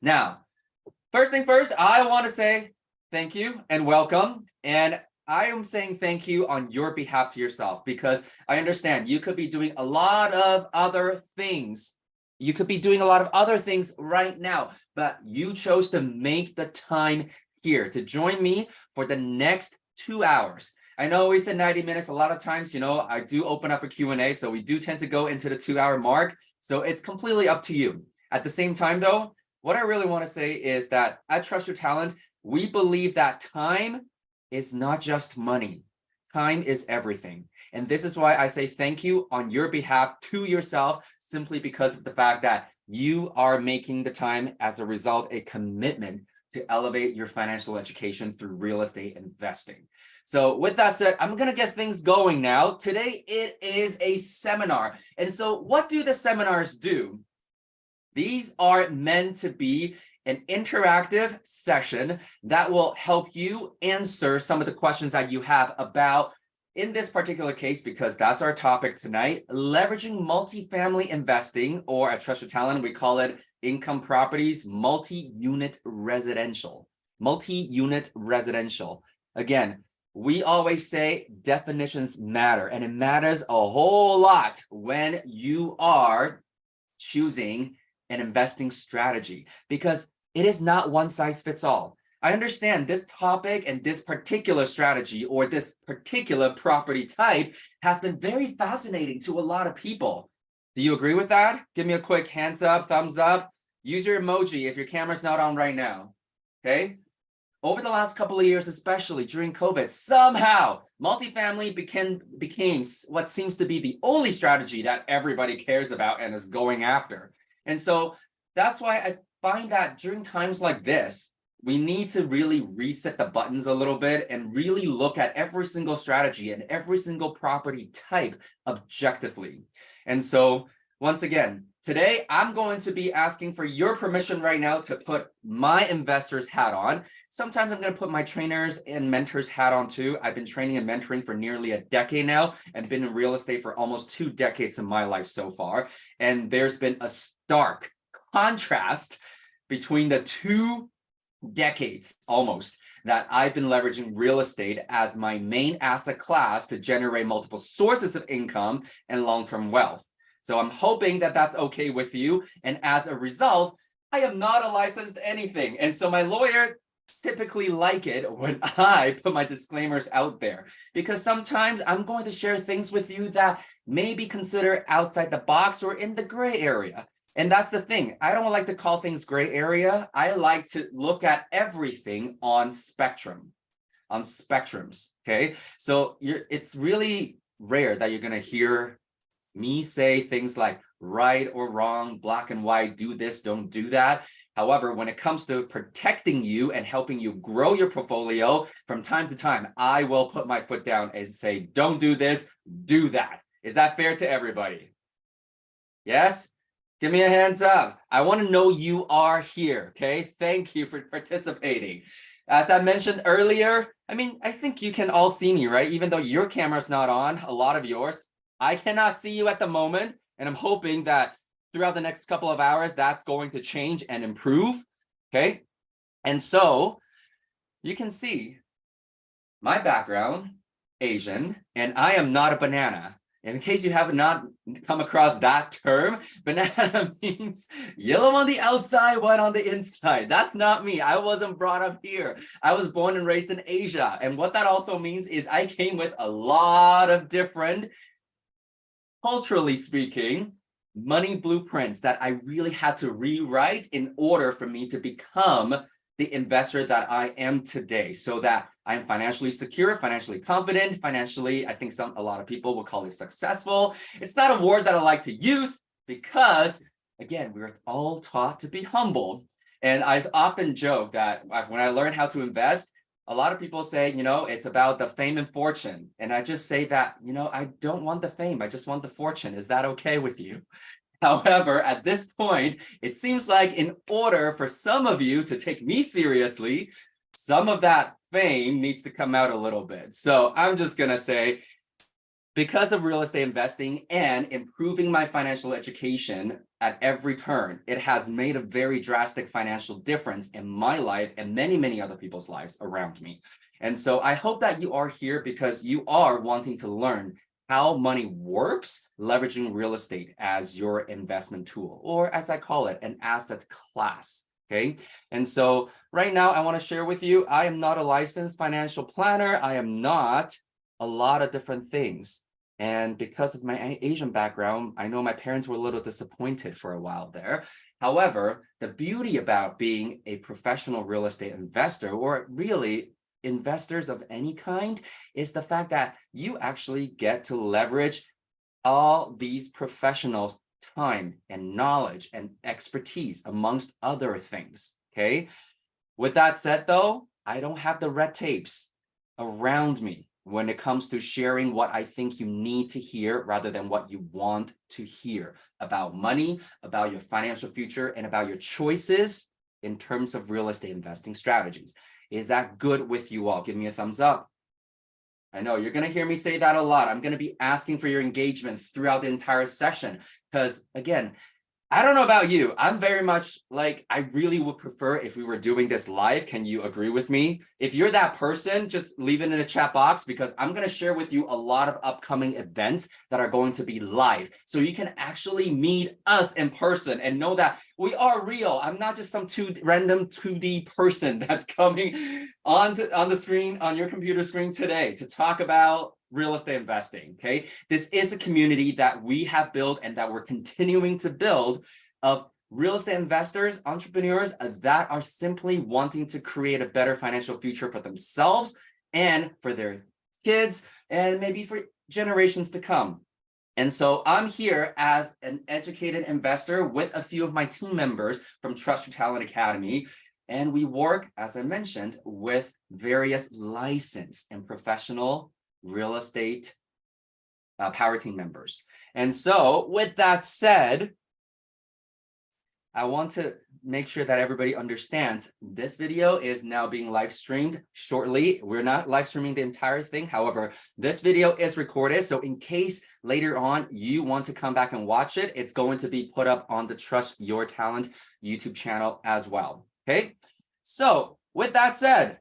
Now, first thing first, I want to say thank you and welcome. And I am saying thank you on your behalf to yourself, because I understand you could be doing a lot of other things. You could be doing a lot of other things right now, but you chose to make the time here to join me for the next 2 hours. I know we said 90 minutes. A lot of times, I do open up a Q&A, so we do tend to go into the 2-hour mark. So it's completely up to you. At the same time, though, what I really want to say is that at Trust Your Talent, we believe that time is not just money. Time is everything. And this is why I say thank you on your behalf to yourself, simply because of the fact that you are making the time, as a result, a commitment to elevate your financial education through real estate investing. So with that said, I'm going to get things going now. Today, it is a seminar. And so what do the seminars do? These are meant to be an interactive session that will help you answer some of the questions that you have about, in this particular case, because that's our topic tonight, leveraging multifamily investing, or at Trust Your Talent, we call it income properties, multi-unit residential. Multi-unit residential. Again, we always say definitions matter, and it matters a whole lot when you are choosing an investing strategy, because it is not one size fits all. I understand this topic and this particular strategy or this particular property type has been very fascinating to a lot of people. Do you agree with that? Give me a quick hands up, thumbs up. Use your emoji if your camera's not on right now. Okay. Over the last couple of years, especially during COVID, somehow multifamily became what seems to be the only strategy that everybody cares about and is going after. And so that's why I find that during times like this, we need to really reset the buttons a little bit and really look at every single strategy and every single property type objectively. And so once again, today I'm going to be asking for your permission right now to put my investor's hat on. Sometimes I'm going to put my trainers and mentors hat on too. I've been training and mentoring for nearly a decade now and been in real estate for almost 2 decades in my life so far. And there's been a stark contrast between the 2 decades almost that I've been leveraging real estate as my main asset class to generate multiple sources of income and long-term wealth. So I'm hoping that that's okay with you. And as a result, I am not a licensed anything. And so my lawyer typically like it when I put my disclaimers out there, because sometimes I'm going to share things with you that may be considered outside the box or in the gray area. And that's the thing. I don't like to call things gray area. I like to look at everything on spectrums. Okay. So it's really rare that you're going to hear me say things like right or wrong, black and white, do this, don't do that. However, when it comes to protecting you and helping you grow your portfolio, from time to time, I will put my foot down and say, don't do this, do that. Is that fair to everybody? Yes? Give me a hands up. I want to know you are here, okay? Thank you for participating. As I mentioned earlier, I think you can all see me, right? Even though your camera's not on, a lot of yours. I cannot see you at the moment, and I'm hoping that throughout the next couple of hours, that's going to change and improve, okay? And so you can see my background, Asian, and I am not a banana. In case you have not come across that term, banana means yellow on the outside, white on the inside. That's not me. I wasn't brought up here. I was born and raised in Asia. And what that also means is I came with a lot of different, culturally speaking, money blueprints that I really had to rewrite in order for me to become the investor that I am today, so that I'm financially secure, financially confident, financially, I think a lot of people will call it successful. It's not a word that I like to use because, again, we're all taught to be humble. And I often joke that when I learned how to invest, a lot of people say, it's about the fame and fortune. And I just say that, I don't want the fame. I just want the fortune. Is that okay with you? However, at this point, it seems like in order for some of you to take me seriously, some of that fame needs to come out a little bit. So I'm just going to say, because of real estate investing and improving my financial education at every turn. It has made a very drastic financial difference in my life and many, many other people's lives around me. And so I hope that you are here because you are wanting to learn how money works, leveraging real estate as your investment tool, or as I call it, an asset class. Okay. And so right now I want to share with you, I am not a licensed financial planner. I am not a lot of different things. And because of my Asian background, I know my parents were a little disappointed for a while there. However, the beauty about being a professional real estate investor, or really investors of any kind, is the fact that you actually get to leverage all these professionals' time and knowledge and expertise, amongst other things. Okay. With that said, though, I don't have the red tapes around me when it comes to sharing what I think you need to hear rather than what you want to hear about money, about your financial future, and about your choices in terms of real estate investing strategies. Is that good with you all? Give me a thumbs up. I know you're going to hear me say that a lot. I'm going to be asking for your engagement throughout the entire session because, again, I don't know about you. I'm very much like, I really would prefer if we were doing this live. Can you agree with me? If you're that person, just leave it in the chat box because I'm going to share with you a lot of upcoming events that are going to be live. So you can actually meet us in person and know that we are real. I'm not just some random 2D person that's coming on the screen, on your computer screen today to talk about real estate investing. Okay. This is a community that we have built and that we're continuing to build of real estate investors, entrepreneurs that are simply wanting to create a better financial future for themselves and for their kids and maybe for generations to come. And so I'm here as an educated investor with a few of my team members from Trust Your Talent Academy. And we work, as I mentioned, with various licensed and professional real estate power team members. And so with that said, I want to make sure that everybody understands this video is now being live streamed shortly. We're not live streaming the entire thing. However, this video is recorded. So in case later on you want to come back and watch it, it's going to be put up on the Trust Your Talent YouTube channel as well. Okay. So with that said,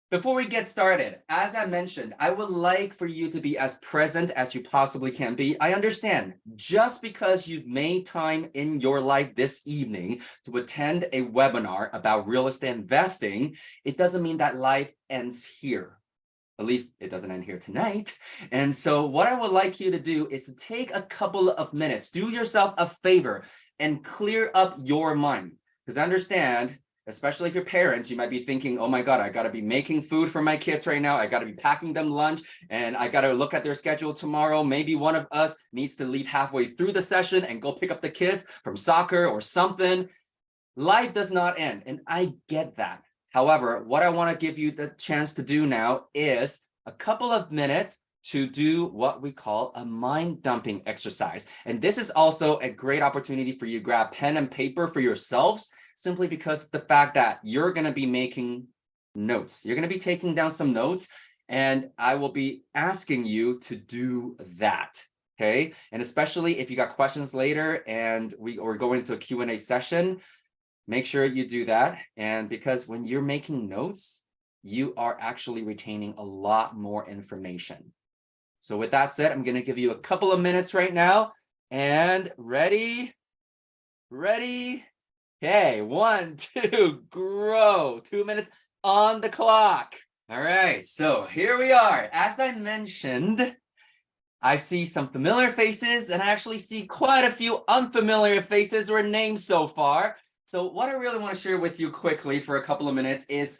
before we get started, as I mentioned, I would like for you to be as present as you possibly can be. I understand just because you've made time in your life this evening to attend a webinar about real estate investing, it doesn't mean that life ends here. At least it doesn't end here tonight. And so what I would like you to do is to take a couple of minutes, do yourself a favor and clear up your mind. Because I understand, especially if you're parents, you might be thinking, oh my God, I got to be making food for my kids right now. I got to be packing them lunch and I got to look at their schedule tomorrow. Maybe one of us needs to leave halfway through the session and go pick up the kids from soccer or something. Life does not end. And I get that. However, what I want to give you the chance to do now is a couple of minutes to do what we call a mind dumping exercise. And this is also a great opportunity for you to grab pen and paper for yourselves, simply because of the fact that you're going to be making notes. You're going to be taking down some notes, and I will be asking you to do that. Okay. And especially if you got questions later and we're going to a Q&A session, make sure you do that. And because when you're making notes, you are actually retaining a lot more information. So with that said, I'm going to give you a couple of minutes right now. And ready? Okay, 1, 2, grow. 2 minutes on the clock. All right, so here we are. As I mentioned, I see some familiar faces and I actually see quite a few unfamiliar faces or names so far. So what I really want to share with you quickly for a couple of minutes is,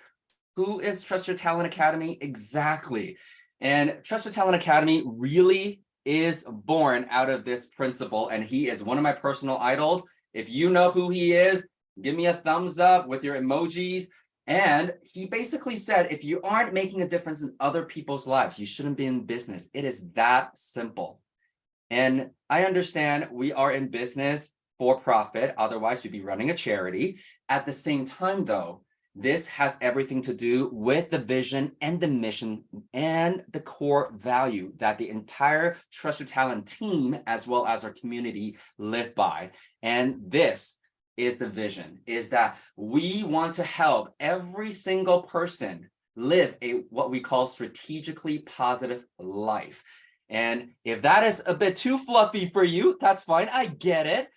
who is Trust Your Talent Academy exactly? And Trust Your Talent Academy really is born out of this principle, and he is one of my personal idols. If you know who he is, give me a thumbs up with your emojis. And he basically said, if you aren't making a difference in other people's lives, you shouldn't be in business. It is that simple. And I understand we are in business for profit. Otherwise, you'd be running a charity. At the same time, though, This has everything to do with the vision and the mission and the core value that the entire Trust Your Talent team, as well as our community, live by. And this is the vision, is that we want to help every single person live what we call strategically positive life. And if that is a bit too fluffy for you, that's fine. I get it.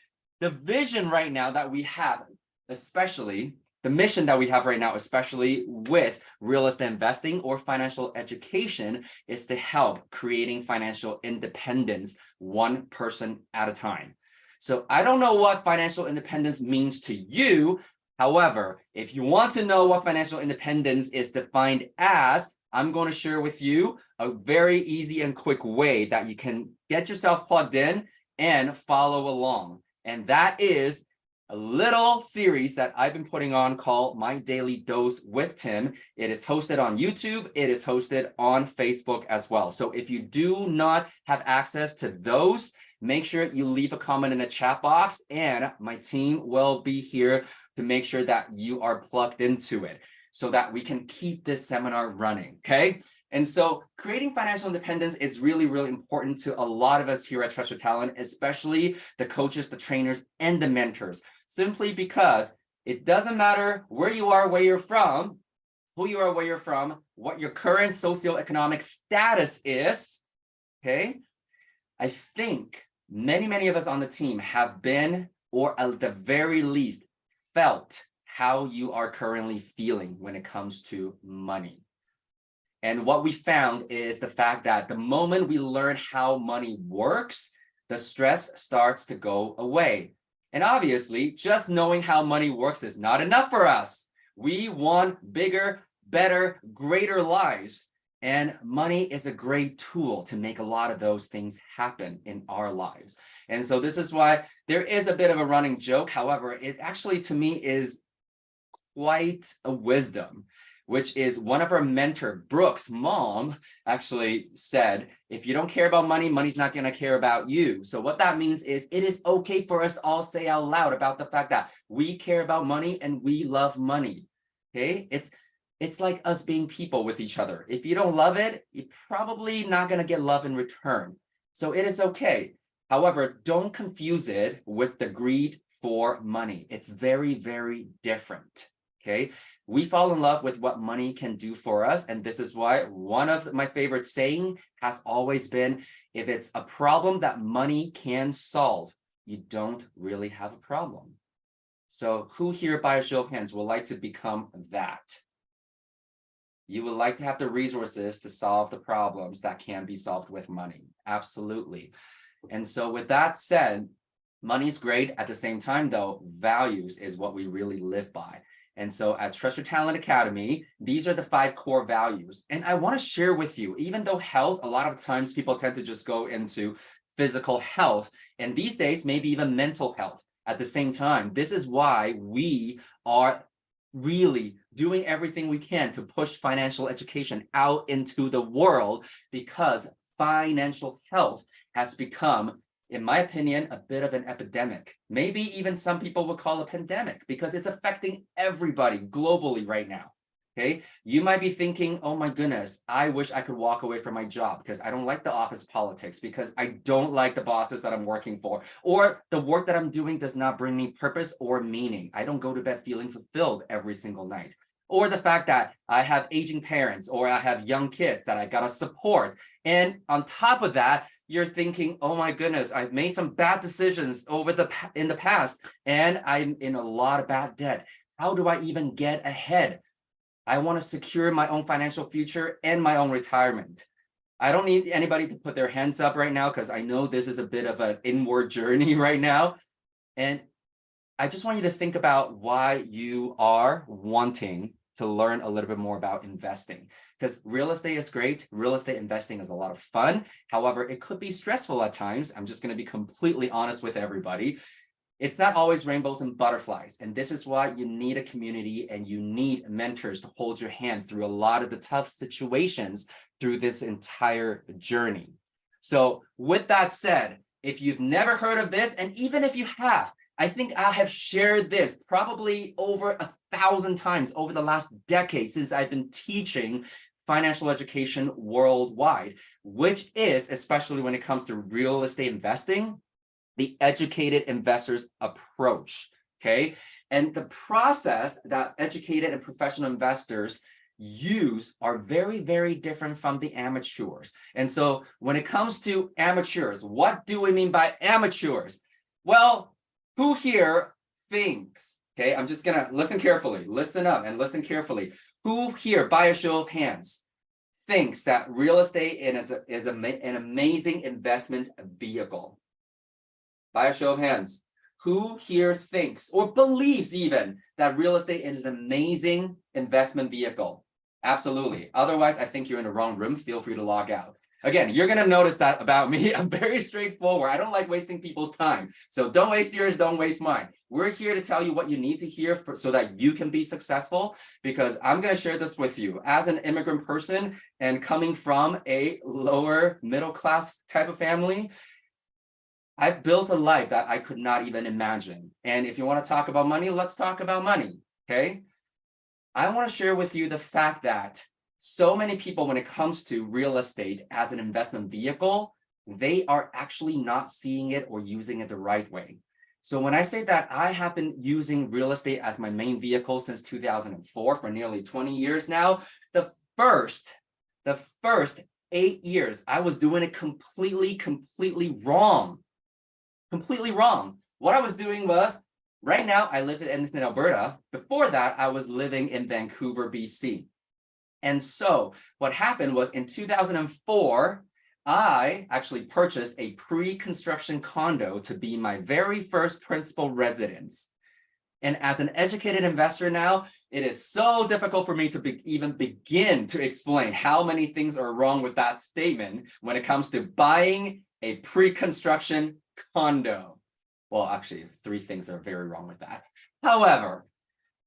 The vision right now that we have, especially the mission that we have right now, especially with real estate investing or financial education, is to help creating financial independence one person at a time. So I don't know what financial independence means to you. However, if you want to know what financial independence is defined as, I'm going to share with you a very easy and quick way that you can get yourself plugged in and follow along. And that is a little series that I've been putting on called My Daily Dose with Tim. It is hosted on YouTube. It is hosted on Facebook as well. So if you do not have access to those, make sure you leave a comment in the chat box and my team will be here to make sure that you are plugged into it so that we can keep this seminar running, okay? And so creating financial independence is really, really important to a lot of us here at Trust Your Talent, especially the coaches, the trainers, and the mentors, simply because it doesn't matter where you are, where you're from, who you are, where you're from, what your current socioeconomic status is, okay? I think many of us on the team have been, or at the very least, felt how you are currently feeling when it comes to money. And what we found is the fact that the moment we learn how money works, the stress starts to go away. And obviously, just knowing how money works is not enough for us. We want bigger, better, greater lives. And money is a great tool to make a lot of those things happen in our lives. And so this is why there is a bit of a running joke. However, it actually, to me, is quite a wisdom, which is one of our mentor, Brooke's mom, actually said, if you don't care about money, money's not going to care about you. So what that means is it is okay for us to all say out loud about the fact that we care about money and we love money. Okay, it's like us being people with each other. If you don't love it, you're probably not going to get love in return. So it is okay. However, don't confuse it with the greed for money. It's very, very different. Okay, we fall in love with what money can do for us. And this is why one of my favorite saying has always been, if it's a problem that money can solve, you don't really have a problem. So who here, by a show of hands, would like to become that? You would like to have the resources to solve the problems that can be solved with money. Absolutely. And so with that said, money's great. At the same time, though, values is what we really live by. And so at Trust Your Talent Academy, these are the 5 core values. And I want to share with you, even though health, a lot of times people tend to just go into physical health, and these days, maybe even mental health. At the same time, this is why we are really doing everything we can to push financial education out into the world, because financial health has become, in my opinion, a bit of an epidemic. Maybe even some people would call it a pandemic, because it's affecting everybody globally right now. Okay, you might be thinking, oh my goodness, I wish I could walk away from my job because I don't like the office politics, because I don't like the bosses that I'm working for, or the work that I'm doing does not bring me purpose or meaning. I don't go to bed feeling fulfilled every single night. Or the fact that I have aging parents, or I have young kids that I gotta support. And on top of that, you're thinking, oh my goodness, I've made some bad decisions in the past, and I'm in a lot of bad debt. How do I even get ahead? I want to secure my own financial future and my own retirement. I don't need anybody to put their hands up right now, because I know this is a bit of an inward journey right now. And I just want you to think about why you are wanting to learn a little bit more about investing, because real estate is great. Real estate investing is a lot of fun. However, it could be stressful at times. I'm just going to be completely honest with everybody. It's not always rainbows and butterflies. And this is why you need a community and you need mentors to hold your hand through a lot of the tough situations through this entire journey. So with that said, if you've never heard of this, and even if you have, I think I have shared this probably over 1,000 times over the last decade since I've been teaching financial education worldwide, which is, especially when it comes to real estate investing, the educated investor's approach, okay? And the process that educated and professional investors use are very, very different from the amateurs. And so when it comes to amateurs, what do we mean by amateurs? Well, who here thinks, okay, I'm just gonna listen carefully, listen up and listen carefully. Who here, by a show of hands, thinks that real estate is an amazing investment vehicle? By a show of hands. Who here thinks or believes even that real estate is an amazing investment vehicle? Absolutely. Otherwise, I think you're in the wrong room. Feel free to log out. Again, you're going to notice that about me. I'm very straightforward. I don't like wasting people's time. So don't waste yours, don't waste mine. We're here to tell you what you need to hear so that you can be successful, because I'm going to share this with you. As an immigrant person and coming from a lower middle class type of family, I've built a life that I could not even imagine. And if you want to talk about money, let's talk about money, okay? I want to share with you the fact that so many people, when it comes to real estate as an investment vehicle, they are actually not seeing it or using it the right way. So when I say that I have been using real estate as my main vehicle since 2004 for nearly 20 years now, the first 8 years, I was doing it completely wrong. Completely wrong. What I was doing was, right now, I live in Edmonton, Alberta. Before that, I was living in Vancouver, BC. And so what happened was in 2004, I actually purchased a pre-construction condo to be my very first principal residence. And as an educated investor now, it is so difficult for me to even begin to explain how many things are wrong with that statement when it comes to buying a pre-construction condo. Well, actually, 3 things are very wrong with that. However,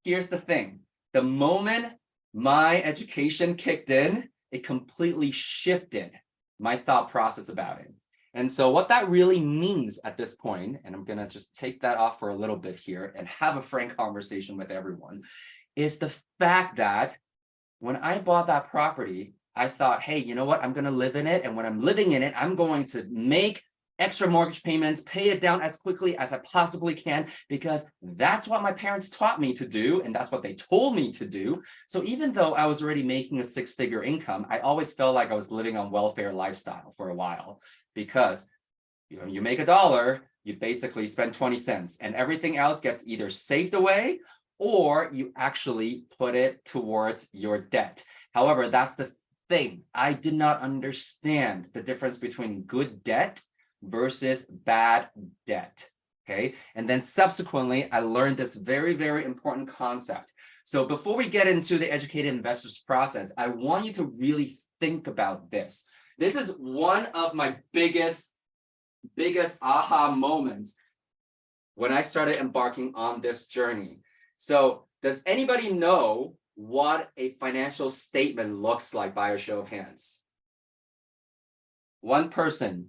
here's the thing. The moment my education kicked in, it completely shifted my thought process about it. And so what that really means at this point, and I'm going to just take that off for a little bit here and have a frank conversation with everyone, is the fact that when I bought that property, I thought, hey, you know what? I'm going to live in it. And when I'm living in it, I'm going to make extra mortgage payments, pay it down as quickly as I possibly can, because that's what my parents taught me to do. And that's what they told me to do. So even though I was already making a 6-figure income, I always felt like I was living on welfare lifestyle for a while, because you make $1, you basically spend 20 cents and everything else gets either saved away or you actually put it towards your debt. However, that's the thing. I did not understand the difference between good debt versus bad debt, okay? And then subsequently, I learned this very, very important concept. So before we get into the educated investors process, I want you to really think about this. This is one of my biggest aha moments when I started embarking on this journey. So does anybody know what a financial statement looks like by a show of hands? One person.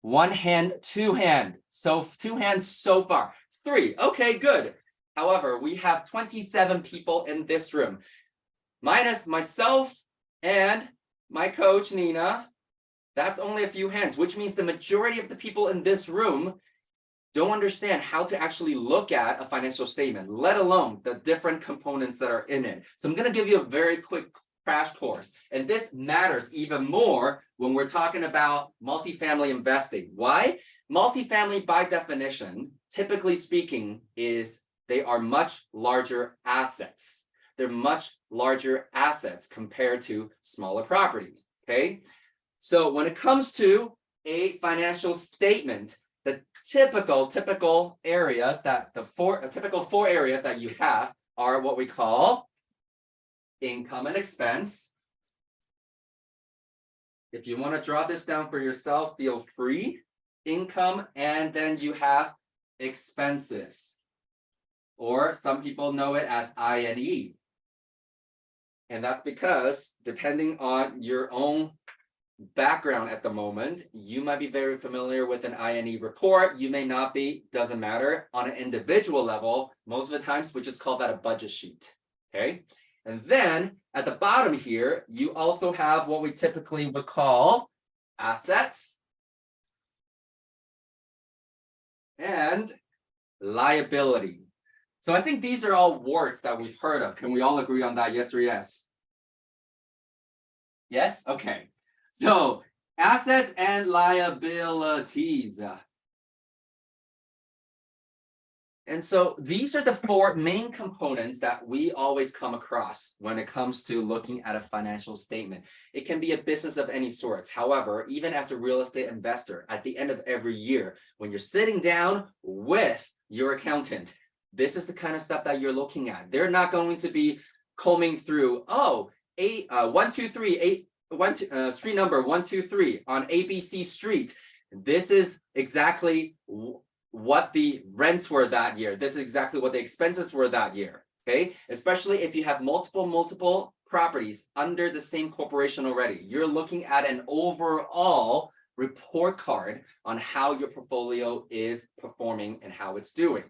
1 hand, 2 hands. So 2 hands so far. 3. Okay, good. However, we have 27 people in this room, minus myself and my coach, Nina. That's only a few hands, which means the majority of the people in this room don't understand how to actually look at a financial statement, let alone the different components that are in it. So I'm going to give you a very quick crash course. And this matters even more when we're talking about multifamily investing. Why? Multifamily, by definition, typically speaking, they are much larger assets. They're much larger assets compared to smaller properties, okay? So when it comes to a financial statement, the typical areas that typical 4 areas that you have are what we call income and expense. If you want to draw this down for yourself, feel free. Income, and then you have expenses, or some people know it as I&E. And that's because depending on your own background at the moment, you might be very familiar with an INE report. You may not be, doesn't matter. On an individual level, most of the times we just call that a budget sheet, okay? And then at the bottom here, you also have what we typically would call assets and liability. So I think these are all words that we've heard of. Can we all agree on that? Yes or yes? Yes? Okay. So assets and liabilities. And so these are the four main components that we always come across when it comes to looking at a financial statement. It can be a business of any sorts. However, even as a real estate investor, at the end of every year, when you're sitting down with your accountant, this is the kind of stuff that you're looking at. They're not going to be combing through, street number 123 on ABC Street. This is exactly what the rents were that year. This is exactly what the expenses were that year, okay? Especially if you have multiple properties under the same corporation already. You're looking at an overall report card on how your portfolio is performing and how it's doing.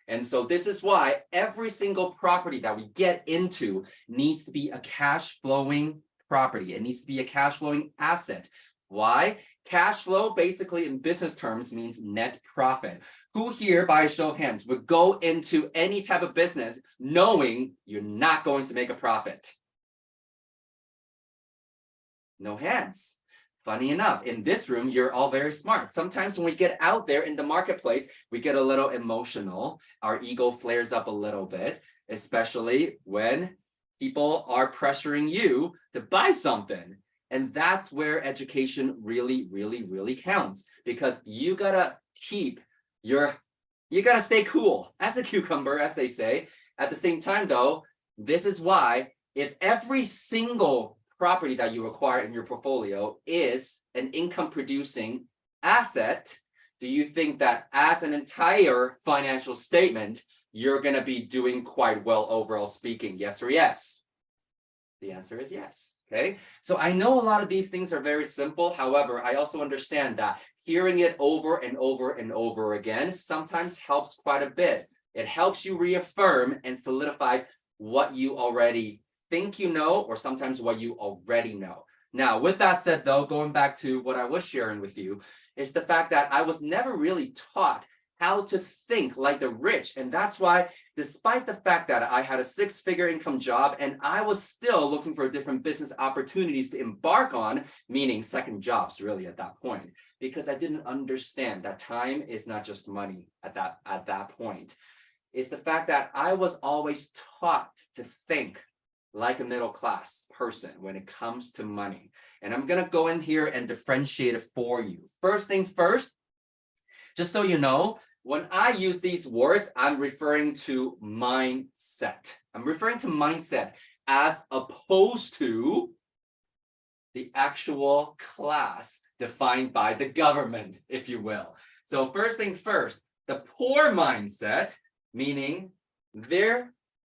And so this is why every single property that we get into needs to be a cash flowing property. It needs to be a cash flowing asset. Why? Cash flow basically in business terms means net profit. Who here, by a show of hands, would go into any type of business knowing you're not going to make a profit? No hands. Funny enough, in this room, you're all very smart. Sometimes when we get out there in the marketplace, we get a little emotional. Our ego flares up a little bit, especially when people are pressuring you to buy something. And that's where education really counts, because you gotta stay cool as a cucumber, as they say. At the same time, though, this is why if every single property that you acquire in your portfolio is an income producing asset, do you think that as an entire financial statement, you're gonna be doing quite well overall speaking? Yes or yes? The answer is yes. Okay, so I know a lot of these things are very simple. However, I also understand that hearing it over and over again sometimes helps quite a bit. It helps you reaffirm and solidifies what you already think you know, or sometimes what you already know. Now, with that said, though, going back to what I was sharing with you, is the fact that I was never really taught how to think like the rich. And that's why, despite the fact that I had a six-figure income job and I was still looking for different business opportunities to embark on, meaning second jobs really at that point, because I didn't understand that time is not just money at that point. Is the fact that I was always taught to think like a middle class person when it comes to money. And I'm gonna go in here and differentiate it for you. First thing first, just so you know, when I use these words, I'm referring to mindset. I'm referring to mindset as opposed to the actual class defined by the government, if you will. So first thing first, the poor mindset, meaning their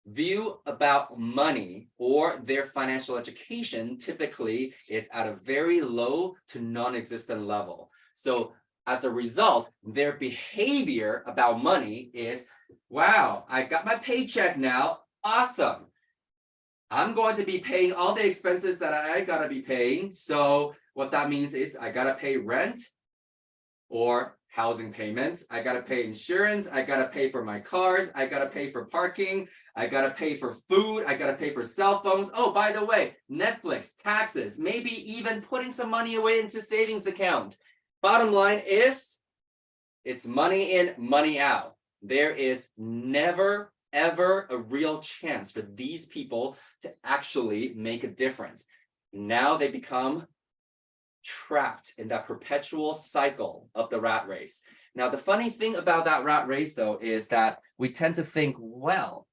view about money or their financial education typically is at a very low to non-existent level. So as a result, their behavior about money is, wow, I got my paycheck now, awesome. I'm going to be paying all the expenses that I gotta be paying. So what that means is I gotta pay rent or housing payments. I gotta pay insurance. I gotta pay for my cars. I gotta pay for parking. I gotta pay for food. I gotta pay for cell phones. Oh, by the way, Netflix, taxes, maybe even putting some money away into savings account. Bottom line is, it's money in, money out. There is never, ever a real chance for these people to actually make a difference. Now they become trapped in that perpetual cycle of the rat race. Now, the funny thing about that rat race, though, is that we tend to think, well,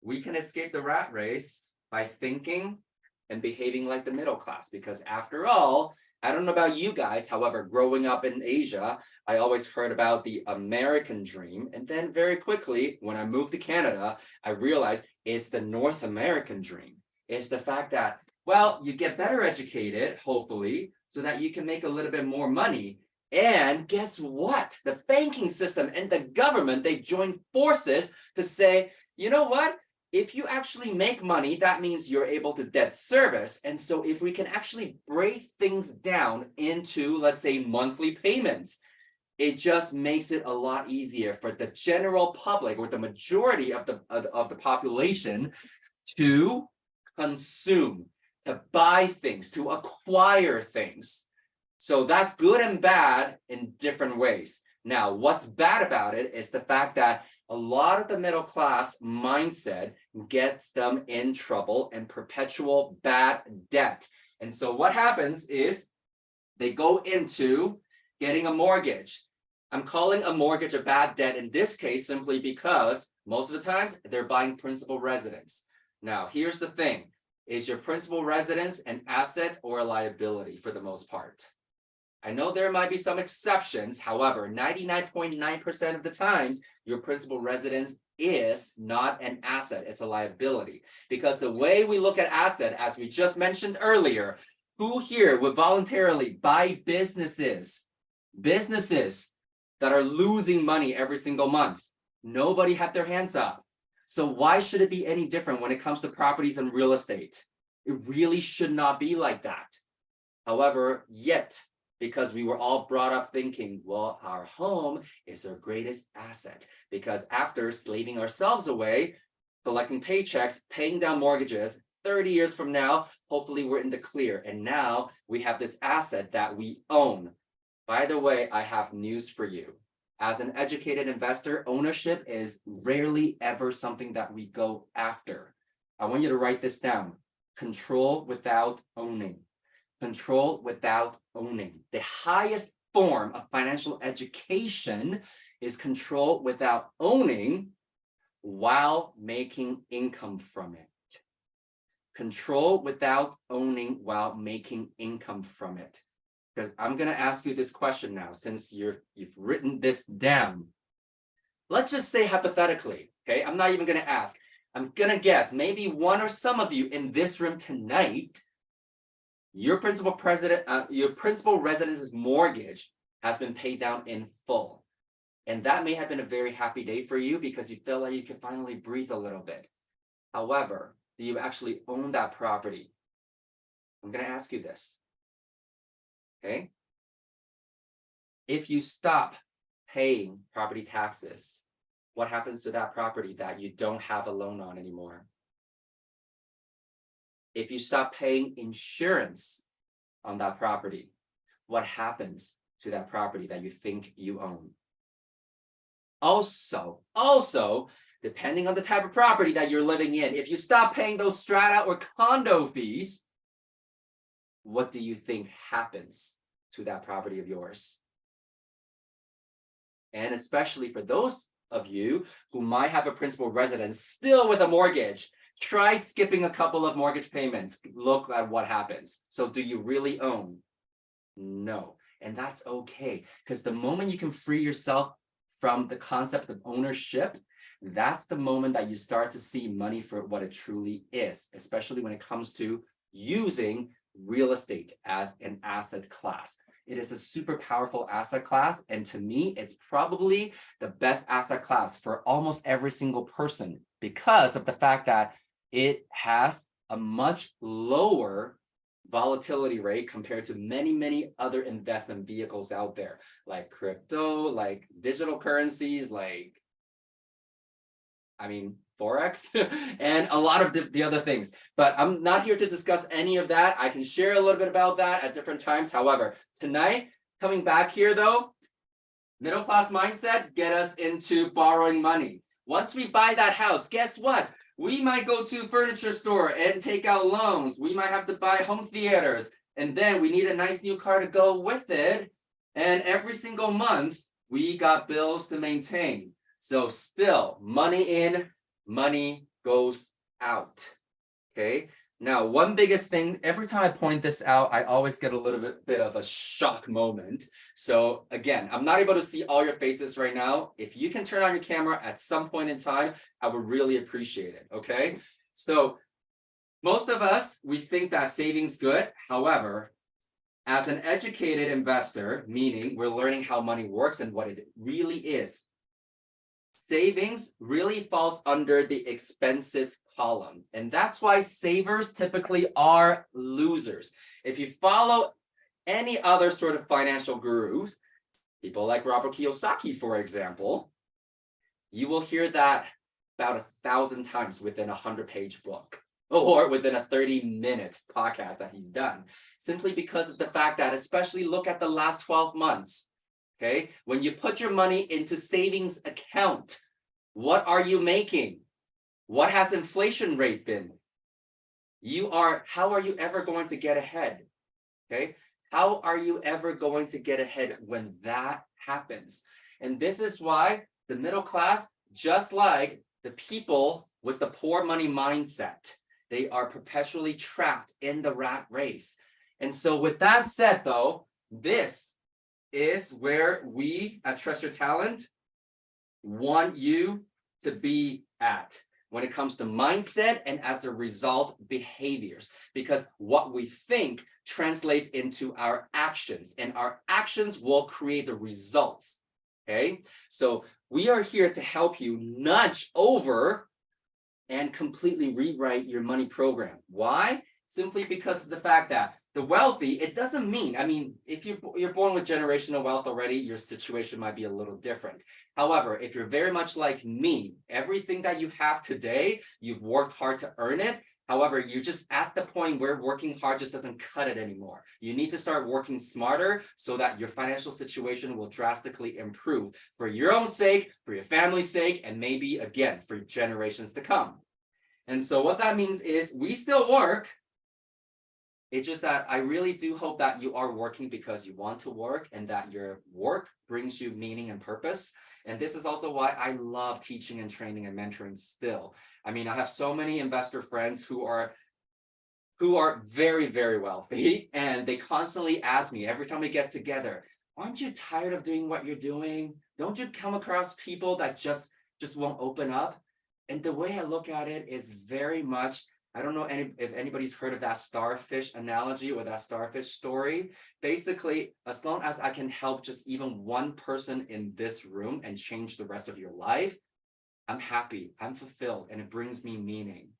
we can escape the rat race by thinking and behaving like the middle class, because after all, I don't know about you guys, however, growing up in Asia, I always heard about the American dream. And then very quickly, when I moved to Canada, I realized it's the North American dream. It's the fact that Well, you get better educated, hopefully, so that you can make a little bit more money. And guess what? The banking system and the government, they've joined forces to say, you know what? If you actually make money, that means you're able to debt service. And so if we can actually break things down into, let's say, monthly payments, it just makes it a lot easier for the general public or the majority of the population to consume, to buy things, to acquire things. So that's good and bad in different ways. Now, what's bad about it is the fact that a lot of the middle class mindset gets them in trouble and perpetual bad debt. And so what happens is they go into getting a mortgage. I'm calling a mortgage a bad debt in this case simply because most of the times they're buying principal residence. Now, here's the thing. Is your principal residence an asset or a liability for the most part? I know there might be some exceptions. However, 99.9% of the times, your principal residence is not an asset. It's a liability. Because the way we look at asset, as we just mentioned earlier, who here would voluntarily buy businesses that are losing money every single month? Nobody had their hands up. So why should it be any different when it comes to properties and real estate? It really should not be like that. However, yet, because we were all brought up thinking, well, our home is our greatest asset, because after slaving ourselves away, collecting paychecks, paying down mortgages, 30 years from now, hopefully we're in the clear. And now we have this asset that we own. By the way, I have news for you. As an educated investor, ownership is rarely ever something that we go after. I want you to write this down. Control without owning. Control without owning. The highest form of financial education is control without owning while making income from it. Control without owning while making income from it. Because I'm going to ask you this question now, since you've written this down. Let's just say hypothetically, okay? I'm not even going to ask. I'm going to guess maybe one or some of you in this room tonight, your principal residence's mortgage has been paid down in full. And that may have been a very happy day for you because you feel like you can finally breathe a little bit. However, do you actually own that property? I'm going to ask you this. Okay? If you stop paying property taxes, what happens to that property that you don't have a loan on anymore? If you stop paying insurance on that property, what happens to that property that you think you own? Also, depending on the type of property that you're living in, if you stop paying those strata or condo fees, what do you think happens to that property of yours? And especially for those of you who might have a principal residence still with a mortgage, try skipping a couple of mortgage payments. Look at what happens. So do you really own? No. And that's okay, because the moment you can free yourself from the concept of ownership, that's the moment that you start to see money for what it truly is, especially when it comes to using real estate as an asset class. It is a super powerful asset class. And to me, it's probably the best asset class for almost every single person because of the fact that it has a much lower volatility rate compared to many other investment vehicles out there, like crypto, like digital currencies, like, Forex, and a lot of the other things. But I'm not here to discuss any of that. I can share a little bit about that at different times. However, tonight, coming back here though, middle class mindset, get us into borrowing money. Once we buy that house, guess what? We might go to a furniture store and take out loans. We might have to buy home theaters. And then we need a nice new car to go with it. And every single month, we got bills to maintain. So still, money in, money goes out. Okay. Now, one biggest thing, every time I point this out, I always get a little bit of a shock moment. So again, I'm not able to see all your faces right now. If you can turn on your camera at some point in time, I would really appreciate it. Okay. So Most of us, we think that saving's good. However, as an educated investor, meaning we're learning how money works and what it really is, savings really falls under the expenses column. And that's why savers typically are losers. If you follow any other sort of financial gurus, people like Robert Kiyosaki, for example, you will hear that about 1,000 times within a 100-page book or within a 30-minute podcast that he's done, simply because of the fact that, especially look at the last 12 months, okay? When you put your money into savings account, what are you making? What has inflation rate been? How are you ever going to get ahead? Okay? How are you ever going to get ahead when that happens? And this is why the middle class, just like the people with the poor money mindset, they are perpetually trapped in the rat race. And so with that said, though, this is where we at Trust Your Talent want you to be at when it comes to mindset and, as a result, behaviors, because what we think translates into our actions, and our actions will create the results. Okay, so we are here to help you nudge over and completely rewrite your money program. Why? Simply because of the fact that the wealthy, it doesn't mean, I mean, if you're born with generational wealth already, your situation might be a little different. However, if you're very much like me, everything that you have today, you've worked hard to earn it. However, you're just at the point where working hard just doesn't cut it anymore. You need to start working smarter so that your financial situation will drastically improve for your own sake, for your family's sake, and maybe, again, for generations to come. And so what that means is we still work. It's just that I really do hope that you are working because you want to work and that your work brings you meaning and purpose. And this is also why I love teaching and training and mentoring still. I mean, I have so many investor friends who are very, very wealthy, and they constantly ask me every time we get together, aren't you tired of doing what you're doing? Don't you come across people that just won't open up? And the way I look at it is very much, I don't know if anybody's heard of that starfish analogy or that starfish story. Basically, as long as I can help just even one person in this room and change the rest of your life, I'm happy, I'm fulfilled, and it brings me meaning.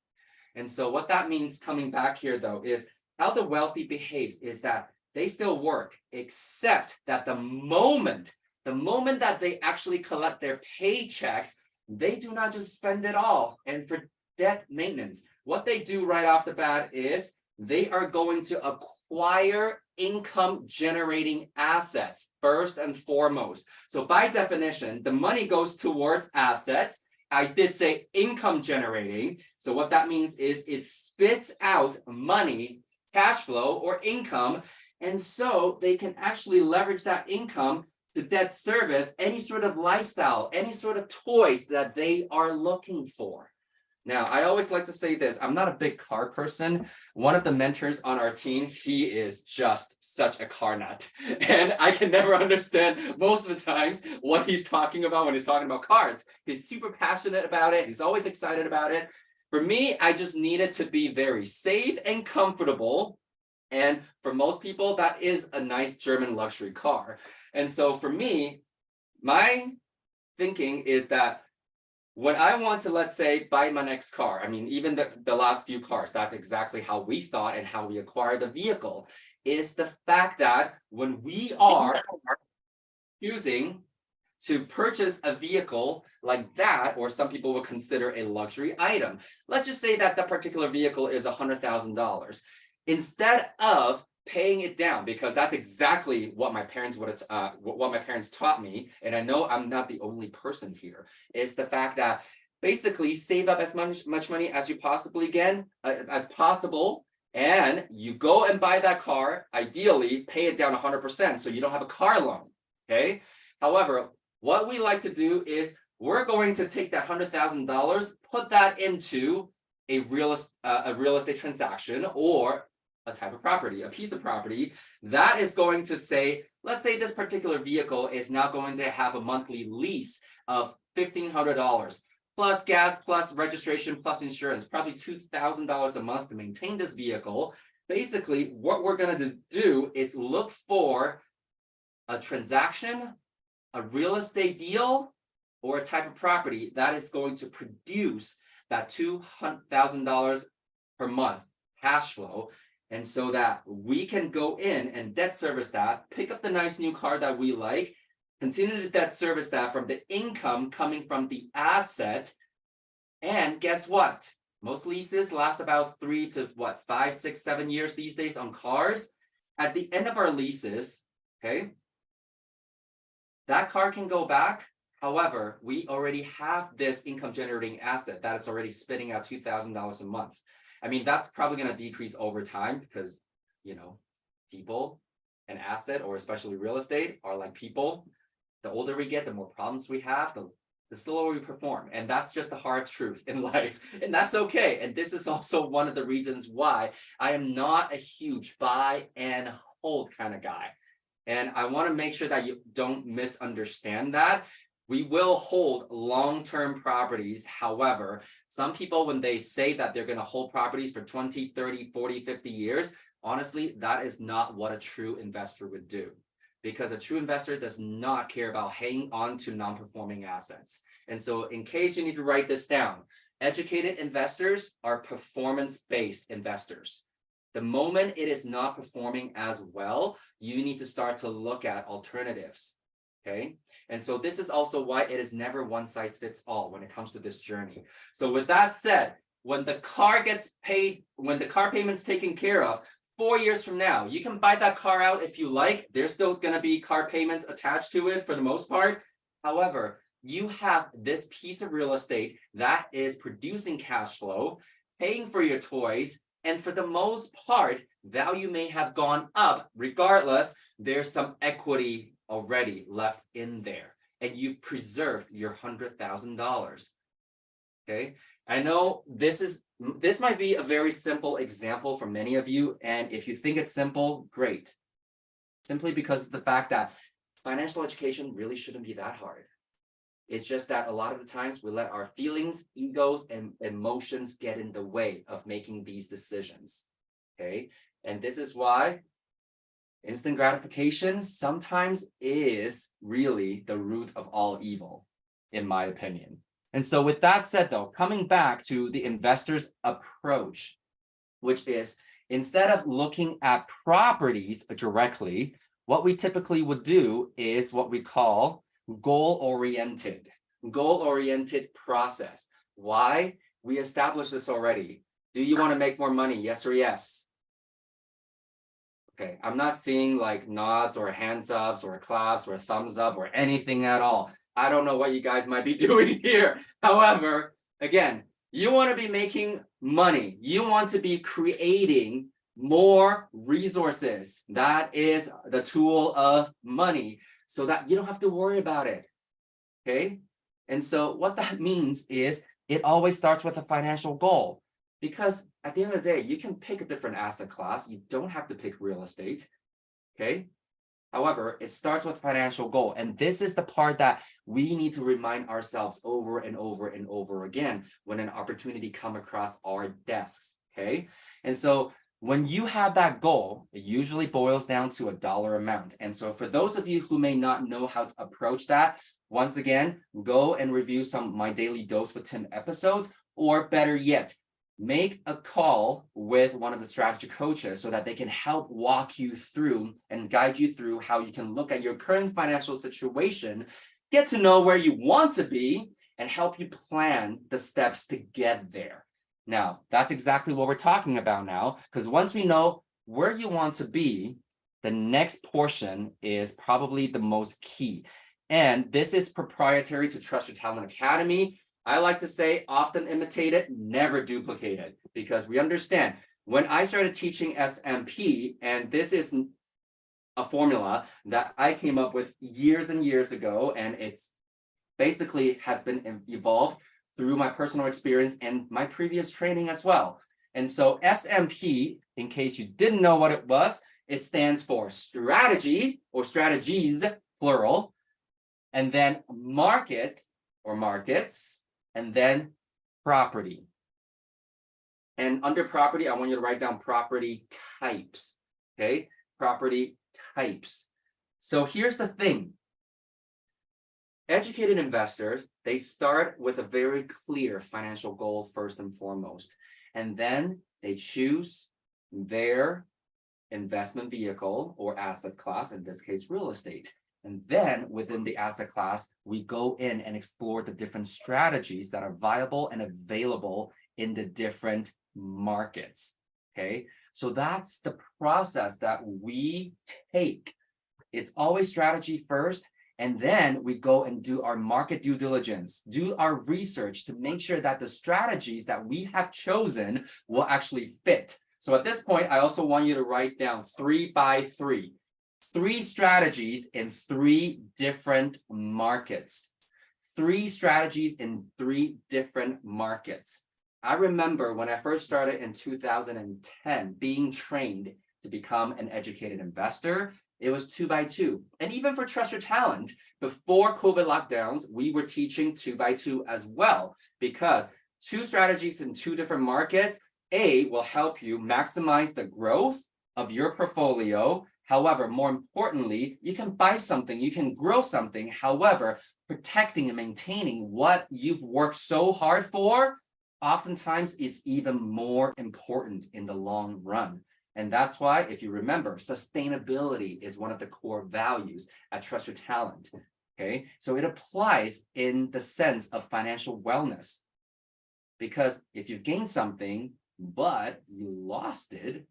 And so what that means, coming back here though, is how the wealthy behaves is that they still work, except that the moment that they actually collect their paychecks, they do not just spend it all. And for debt maintenance, what they do right off the bat is they are going to acquire income generating assets first and foremost. So by definition, the money goes towards assets. I did say income generating. So what that means is it spits out money, cash flow, or income. And so they can actually leverage that income to debt service any sort of lifestyle, any sort of toys that they are looking for. Now, I always like to say this, I'm not a big car person. One of the mentors on our team, he is just such a car nut. And I can never understand most of the times what he's talking about when he's talking about cars. He's super passionate about it. He's always excited about it. For me, I just need it to be very safe and comfortable. And for most people, that is a nice German luxury car. And so for me, my thinking is that when I want to, let's say, buy my next car, I mean, even the last few cars, that's exactly how we thought and how we acquired the vehicle, is the fact that when we are choosing to purchase a vehicle like that, or some people would consider a luxury item, let's just say that the particular vehicle is $100,000. Instead of paying it down, because that's exactly what my parents taught me, and I know I'm not the only person here, is the fact that basically save up as much money as you possibly can, as possible, and you go and buy that car, ideally pay it down 100% so you don't have a car loan, okay? However, what we like to do is we're going to take that $100,000, put that into a real estate transaction or a type of property, a piece of property that is going to say, let's say this particular vehicle is now going to have a monthly lease of $1,500. plus gas, plus registration, plus insurance, probably $2,000 a month to maintain this vehicle. Basically, what we're going to do is look for a transaction, a real estate deal, or a type of property that is going to produce that $200,000 per month cash flow. And so that we can go in and debt service that, pick up the nice new car that we like, continue to debt service that from the income coming from the asset. And guess what? Most leases last about 3 to 5, 6, 7 years these days on cars. At the end of our leases, okay, that car can go back. However, we already have this income generating asset that it's already spitting out $2,000 a month. I mean, that's probably going to decrease over time because, you know, people and asset, or especially real estate, are like people. The older we get, the more problems we have, the slower we perform. And that's just the hard truth in life. And that's okay. And this is also one of the reasons why I am not a huge buy and hold kind of guy. And I want to make sure that you don't misunderstand that. We will hold long-term properties. However, some people, when they say that they're going to hold properties for 20, 30, 40, 50 years, honestly, that is not what a true investor would do. Because a true investor does not care about hanging on to non-performing assets. And so in case you need to write this down, educated investors are performance-based investors. The moment it is not performing as well, you need to start to look at alternatives, okay? And so this is also why it is never one size fits all when it comes to this journey. So with that said, when the car gets paid, when the car payment's taken care of, 4 years from now, you can buy that car out if you like. There's still going to be car payments attached to it for the most part. However, you have this piece of real estate that is producing cash flow, paying for your toys, and for the most part, value may have gone up. Regardless, there's some equity already left in there, and you've preserved your $100,000. Okay, I know this might be a very simple example for many of you, and if you think it's simple, great. Simply because of the fact that financial education really shouldn't be that hard. It's just that a lot of the times we let our feelings, egos, and emotions get in the way of making these decisions. Okay, and this is why instant gratification sometimes is really the root of all evil, in my opinion. And so with that said, though, coming back to the investor's approach, which is instead of looking at properties directly, what we typically would do is what we call goal-oriented process. Why? We established this already. Do you want to make more money? Yes or yes? Okay, I'm not seeing like nods or hands ups or claps or thumbs up or anything at all. I don't know what you guys might be doing here. However, again, you want to be making money. You want to be creating more resources. That is the tool of money, so that you don't have to worry about it. Okay? And so what that means is it always starts with a financial goal. Because at the end of the day, you can pick a different asset class. You don't have to pick real estate. Okay? However, it starts with financial goal. And this is the part that we need to remind ourselves over and over and over again when an opportunity comes across our desks. Okay? And so when you have that goal, it usually boils down to a dollar amount. And so for those of you who may not know how to approach that, once again, go and review some of my Daily Dose with Tim episodes, or better yet, make a call with one of the strategy coaches so that they can help walk you through and guide you through how you can look at your current financial situation, get to know where you want to be, and help you plan the steps to get there. Now, that's exactly what we're talking about now, because once we know where you want to be, the next portion is probably the most key. And this is proprietary to Trust Your Talent Academy. I like to say often imitate it, never duplicate it, because we understand when I started teaching SMP, and this is a formula that I came up with years and years ago, and it's basically has been evolved through my personal experience and my previous training as well. And so SMP, in case you didn't know what it was, it stands for strategy or strategies, plural, and then market or markets, and then property. And under property, I want you to write down property types, okay? Property types. So here's the thing. Educated investors, they start with a very clear financial goal first and foremost, and then they choose their investment vehicle or asset class, in this case, real estate. And then within the asset class, we go in and explore the different strategies that are viable and available in the different markets, okay? So that's the process that we take. It's always strategy first, and then we go and do our market due diligence, do our research to make sure that the strategies that we have chosen will actually fit. So at this point, I also want you to write down 3 by 3. 3 strategies in 3 different markets. 3 strategies in 3 different markets. I remember when I first started in 2010, being trained to become an educated investor, it was 2 by 2. And even for Trust Your Talent, before COVID lockdowns, we were teaching 2 by 2 as well, because 2 strategies in 2 different markets, A, will help you maximize the growth of your portfolio. However, more importantly, you can buy something, you can grow something. However, protecting and maintaining what you've worked so hard for oftentimes is even more important in the long run. And that's why, if you remember, sustainability is one of the core values at Trust Your Talent, okay? So it applies in the sense of financial wellness, because if you've gained something, but you lost it,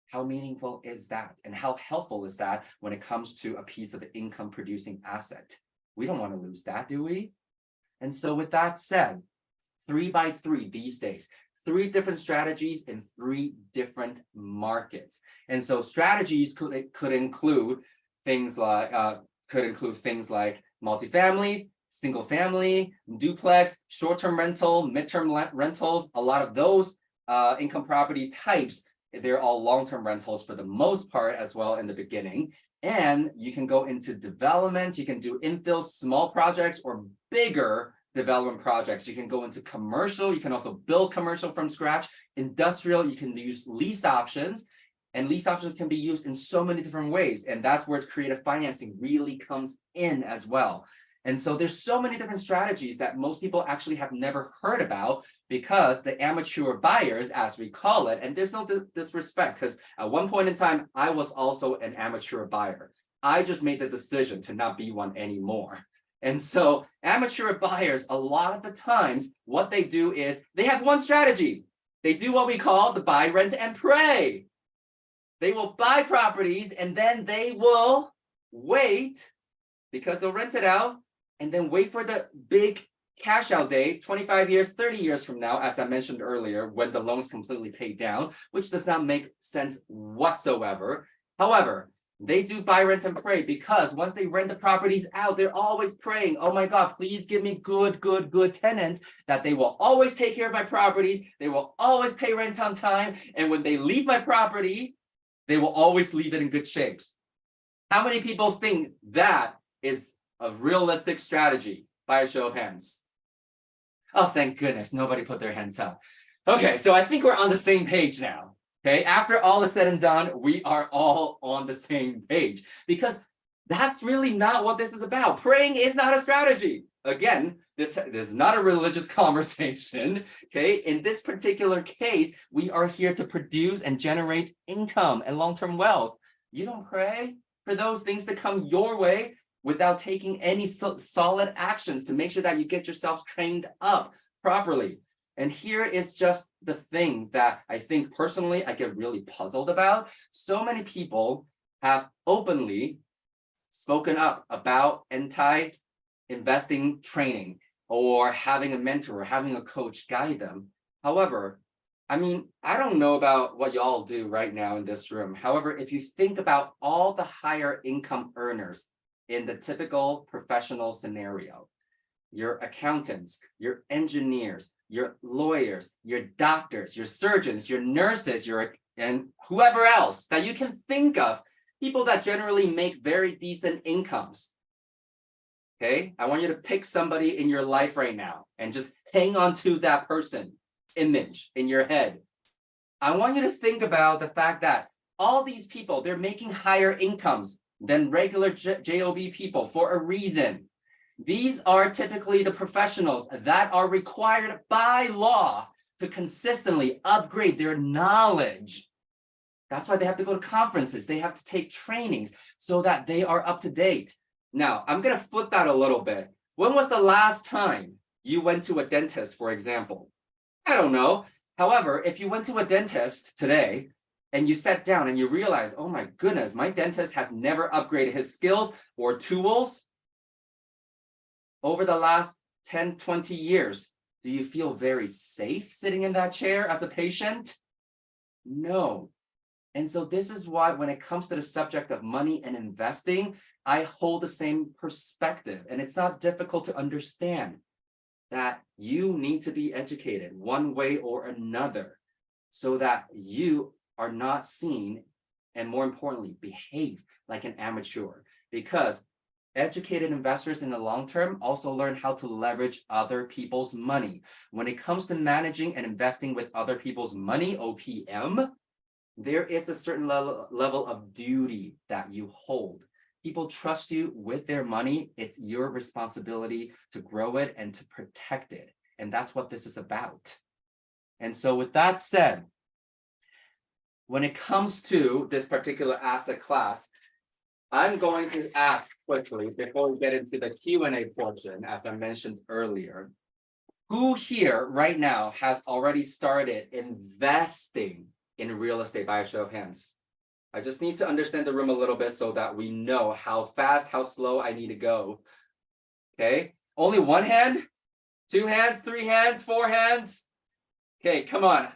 how meaningful is that? And how helpful is that when it comes to a piece of income producing asset? We don't want to lose that, do we? And so with that said, 3 by 3 these days, 3 different strategies in 3 different markets. And so strategies could include things like multifamily, single family, duplex, short-term rental, midterm rentals. A lot of those income property types, they're all long-term rentals for the most part as well in the beginning. And you can go into development, you can do infill small projects or bigger development projects. You can go into commercial, you can also build commercial from scratch. Industrial, you can use lease options, and lease options can be used in so many different ways. And that's where creative financing really comes in as well. And so there's so many different strategies that most people actually have never heard about, because the amateur buyers, as we call it, and there's no disrespect, because at one point in time, I was also an amateur buyer. I just made the decision to not be one anymore. And so amateur buyers, a lot of the times, what they do is they have one strategy. They do what we call the buy, rent, and pray. They will buy properties and then they will wait, because they'll rent it out and then wait for the big cash out day 25 years, 30 years from now, as I mentioned earlier, when the loan's completely paid down, which does not make sense whatsoever. However, they do buy, rent, and pray, because once they rent the properties out, they're always praying, oh my God, please give me good tenants, that they will always take care of my properties. They will always pay rent on time. And when they leave my property, they will always leave it in good shapes. How many people think that is a realistic strategy? By a show of hands. Oh, thank goodness, nobody put their hands up. Okay, so I think we're on the same page now. Okay, after all is said and done, we are all on the same page, because that's really not what this is about. Praying is not a strategy. Again, this is not a religious conversation. Okay, in this particular case, we are here to produce and generate income and long-term wealth. You don't pray for those things to come your way without taking any solid actions to make sure that you get yourself trained up properly. And here is just the thing that I think personally I get really puzzled about. So many people have openly spoken up about anti-investing training, or having a mentor or having a coach guide them. However, I mean, I don't know about what y'all do right now in this room. However, if you think about all the higher income earners in the typical professional scenario, your accountants, your engineers, your lawyers, your doctors, your surgeons, your nurses, and whoever else that you can think of, people that generally make very decent incomes. Okay, I want you to pick somebody in your life right now and just hang on to that person image in your head. I want you to think about the fact that all these people, they're making higher incomes than regular job people for a reason. These are typically the professionals that are required by law to consistently upgrade their knowledge. That's why they have to go to conferences. They have to take trainings so that they are up to date. Now, I'm going to flip that a little bit. When was the last time you went to a dentist, for example? I don't know. However, if you went to a dentist today and you sat down and you realize, oh my goodness, my dentist has never upgraded his skills or tools over the last 10, 20 years, do you feel very safe sitting in that chair as a patient? No. And so this is why when it comes to the subject of money and investing, I hold the same perspective. And it's not difficult to understand that you need to be educated one way or another so that you are not seen and, more importantly, behave like an amateur. Because educated investors in the long term also learn how to leverage other people's money. When it comes to managing and investing with other people's money, OPM, there is a certain level of duty that you hold. People trust you with their money. It's your responsibility to grow it and to protect it. And that's what this is about. And so with that said, when it comes to this particular asset class, I'm going to ask quickly before we get into the Q&A portion, as I mentioned earlier, who here right now has already started investing in real estate by a show of hands? I just need to understand the room a little bit so that we know how fast, how slow I need to go. Okay, only one hand, 2 hands, 3 hands, 4 hands. Okay, come on.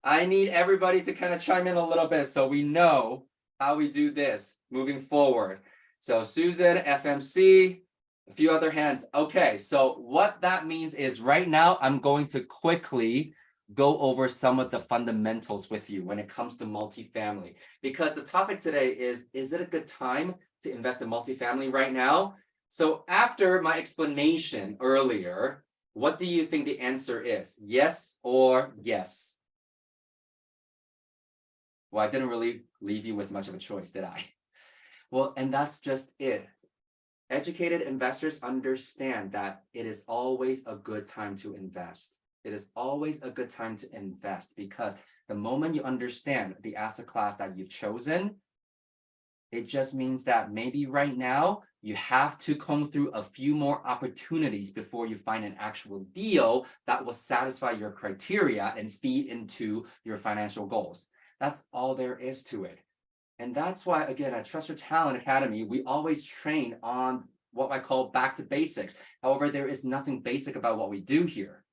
I need everybody to kind of chime in a little bit so we know how we do this moving forward. So Susan, FMC, a few other hands. Okay, so what that means is right now I'm going to quickly go over some of the fundamentals with you when it comes to multifamily, because the topic today is it a good time to invest in multifamily right now? So after my explanation earlier, what do you think the answer is? Yes or yes? Well, I didn't really leave you with much of a choice, did I? Well, and that's just it. Educated investors understand that it is always a good time to invest. It is always a good time to invest because the moment you understand the asset class that you've chosen, it just means that maybe right now you have to comb through a few more opportunities before you find an actual deal that will satisfy your criteria and feed into your financial goals. That's all there is to it. And that's why, again, at Trust Your Talent Academy, we always train on what I call back to basics. However, there is nothing basic about what we do here.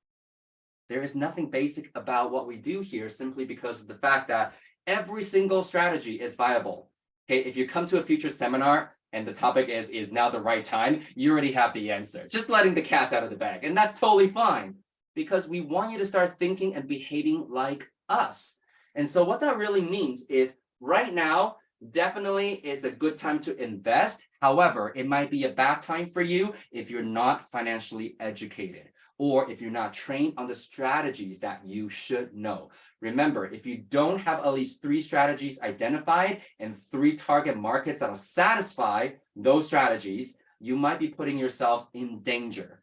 There is nothing basic about what we do here simply because of the fact that every single strategy is viable. Okay, if you come to a future seminar and the topic is now the right time, you already have the answer. Just letting the cat out of the bag. And that's totally fine because we want you to start thinking and behaving like us. And so what that really means is right now, definitely is a good time to invest. However, it might be a bad time for you if you're not financially educated or if you're not trained on the strategies that you should know. Remember, if you don't have at least 3 strategies identified and 3 target markets that'll satisfy those strategies, you might be putting yourselves in danger.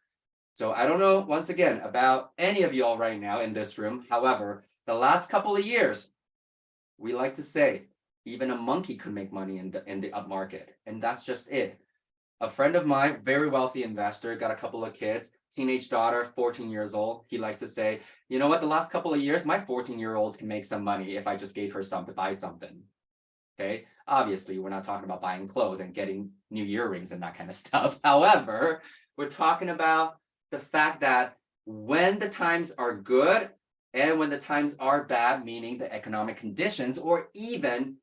So I don't know, once again, about any of y'all right now in this room. However, the last couple of years, we like to say, even a monkey could make money in the up market. And that's just it. A friend of mine, very wealthy investor, got a couple of kids, teenage daughter, 14 years old. He likes to say, you know what, the last couple of years, my 14-year-olds can make some money if I just gave her some to buy something. Okay, obviously, we're not talking about buying clothes and getting new earrings and that kind of stuff. However, we're talking about the fact that when the times are good and when the times are bad, meaning the economic conditions, or even,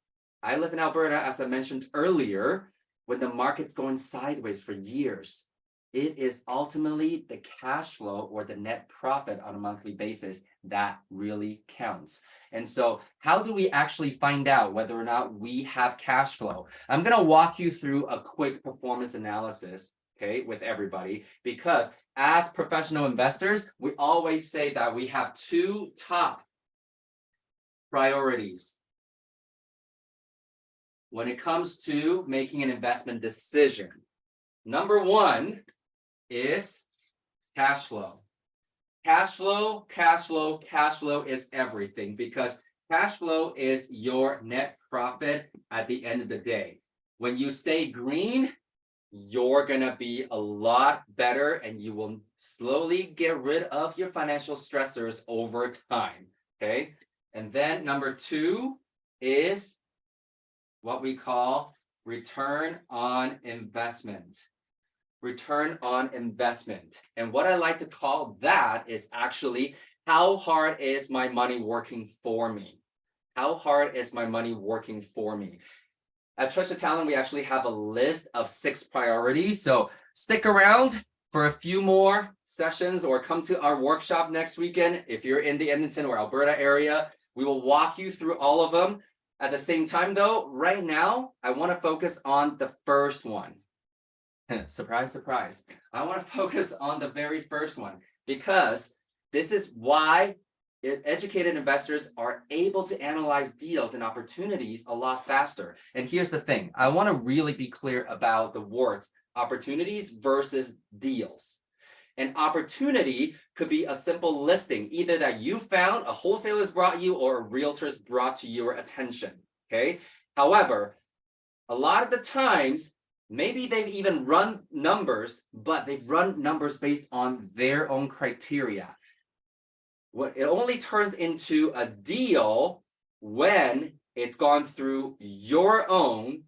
I live in Alberta, as I mentioned earlier, when the market's going sideways for years, it is ultimately the cash flow or the net profit on a monthly basis that really counts. And so how do we actually find out whether or not we have cash flow? I'm going to walk you through a quick performance analysis. okay, with everybody, because as professional investors, we always say that we have two top priorities when it comes to making an investment decision. Number one is cash flow. Cash flow, cash flow, cash flow is everything, because cash flow is your net profit at the end of the day. When you stay green, you're going to be a lot better, and you will slowly get rid of your financial stressors over time. Okay. And then number two is what we call return on investment. Return on investment. And what I like to call that is actually, how hard is my money working for me? How hard is my money working for me? At Trusted Talent, we actually have a list of 6 priorities. So stick around for a few more sessions, or come to our workshop next weekend. If you're in the Edmonton or Alberta area, we will walk you through all of them. At the same time though, right now, I want to focus on the first one. Surprise, surprise. I want to focus on the very first one, because this is why educated investors are able to analyze deals and opportunities a lot faster. And here's the thing. I want to really be clear about the words opportunities versus deals. An opportunity could be a simple listing, either that you found, a wholesaler's brought you, or a realtor's brought to your attention. Okay. However, a lot of the times, maybe they've even run numbers, but they've run numbers based on their own criteria. It only turns into a deal when it's gone through your own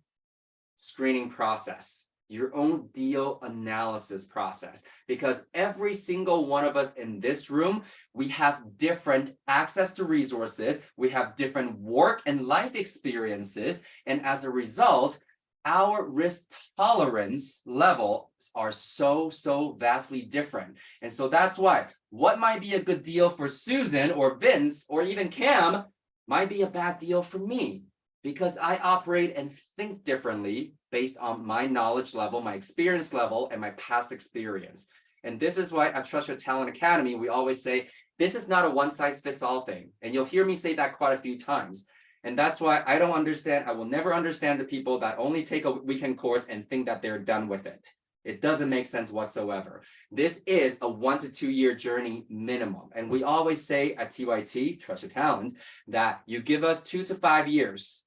screening process, your own deal analysis process, because every single one of us in this room, we have different access to resources, we have different work and life experiences, and as a result, our risk tolerance levels are so vastly different. And so that's why what might be a good deal for Susan or Vince or even Cam might be a bad deal for me, because I operate and think differently based on my knowledge level, my experience level, and my past experience. And this is why at Trust Your Talent Academy, we always say, this is not a one-size-fits-all thing. And you'll hear me say that quite a few times. And that's why I don't understand, I will never understand the people that only take a weekend course and think that they're done with it. It doesn't make sense whatsoever. This is a 1 to 2 year journey minimum. And we always say at TYT, Trust Your Talent, that you give us 2 to 5 years.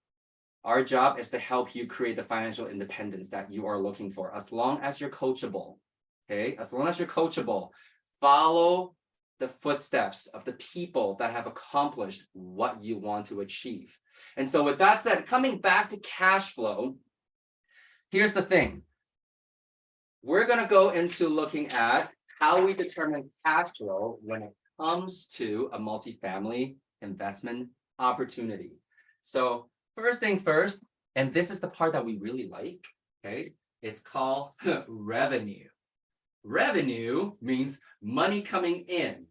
Our job is to help you create the financial independence that you are looking for, as long as you're coachable. Okay, as long as you're coachable, follow the footsteps of the people that have accomplished what you want to achieve. And so with that said, coming back to cash flow, here's the thing. We're going to go into looking at how we determine cash flow when it comes to a multifamily investment opportunity. So first thing first, and this is the part that we really like, okay? It's called revenue. Revenue means money coming in.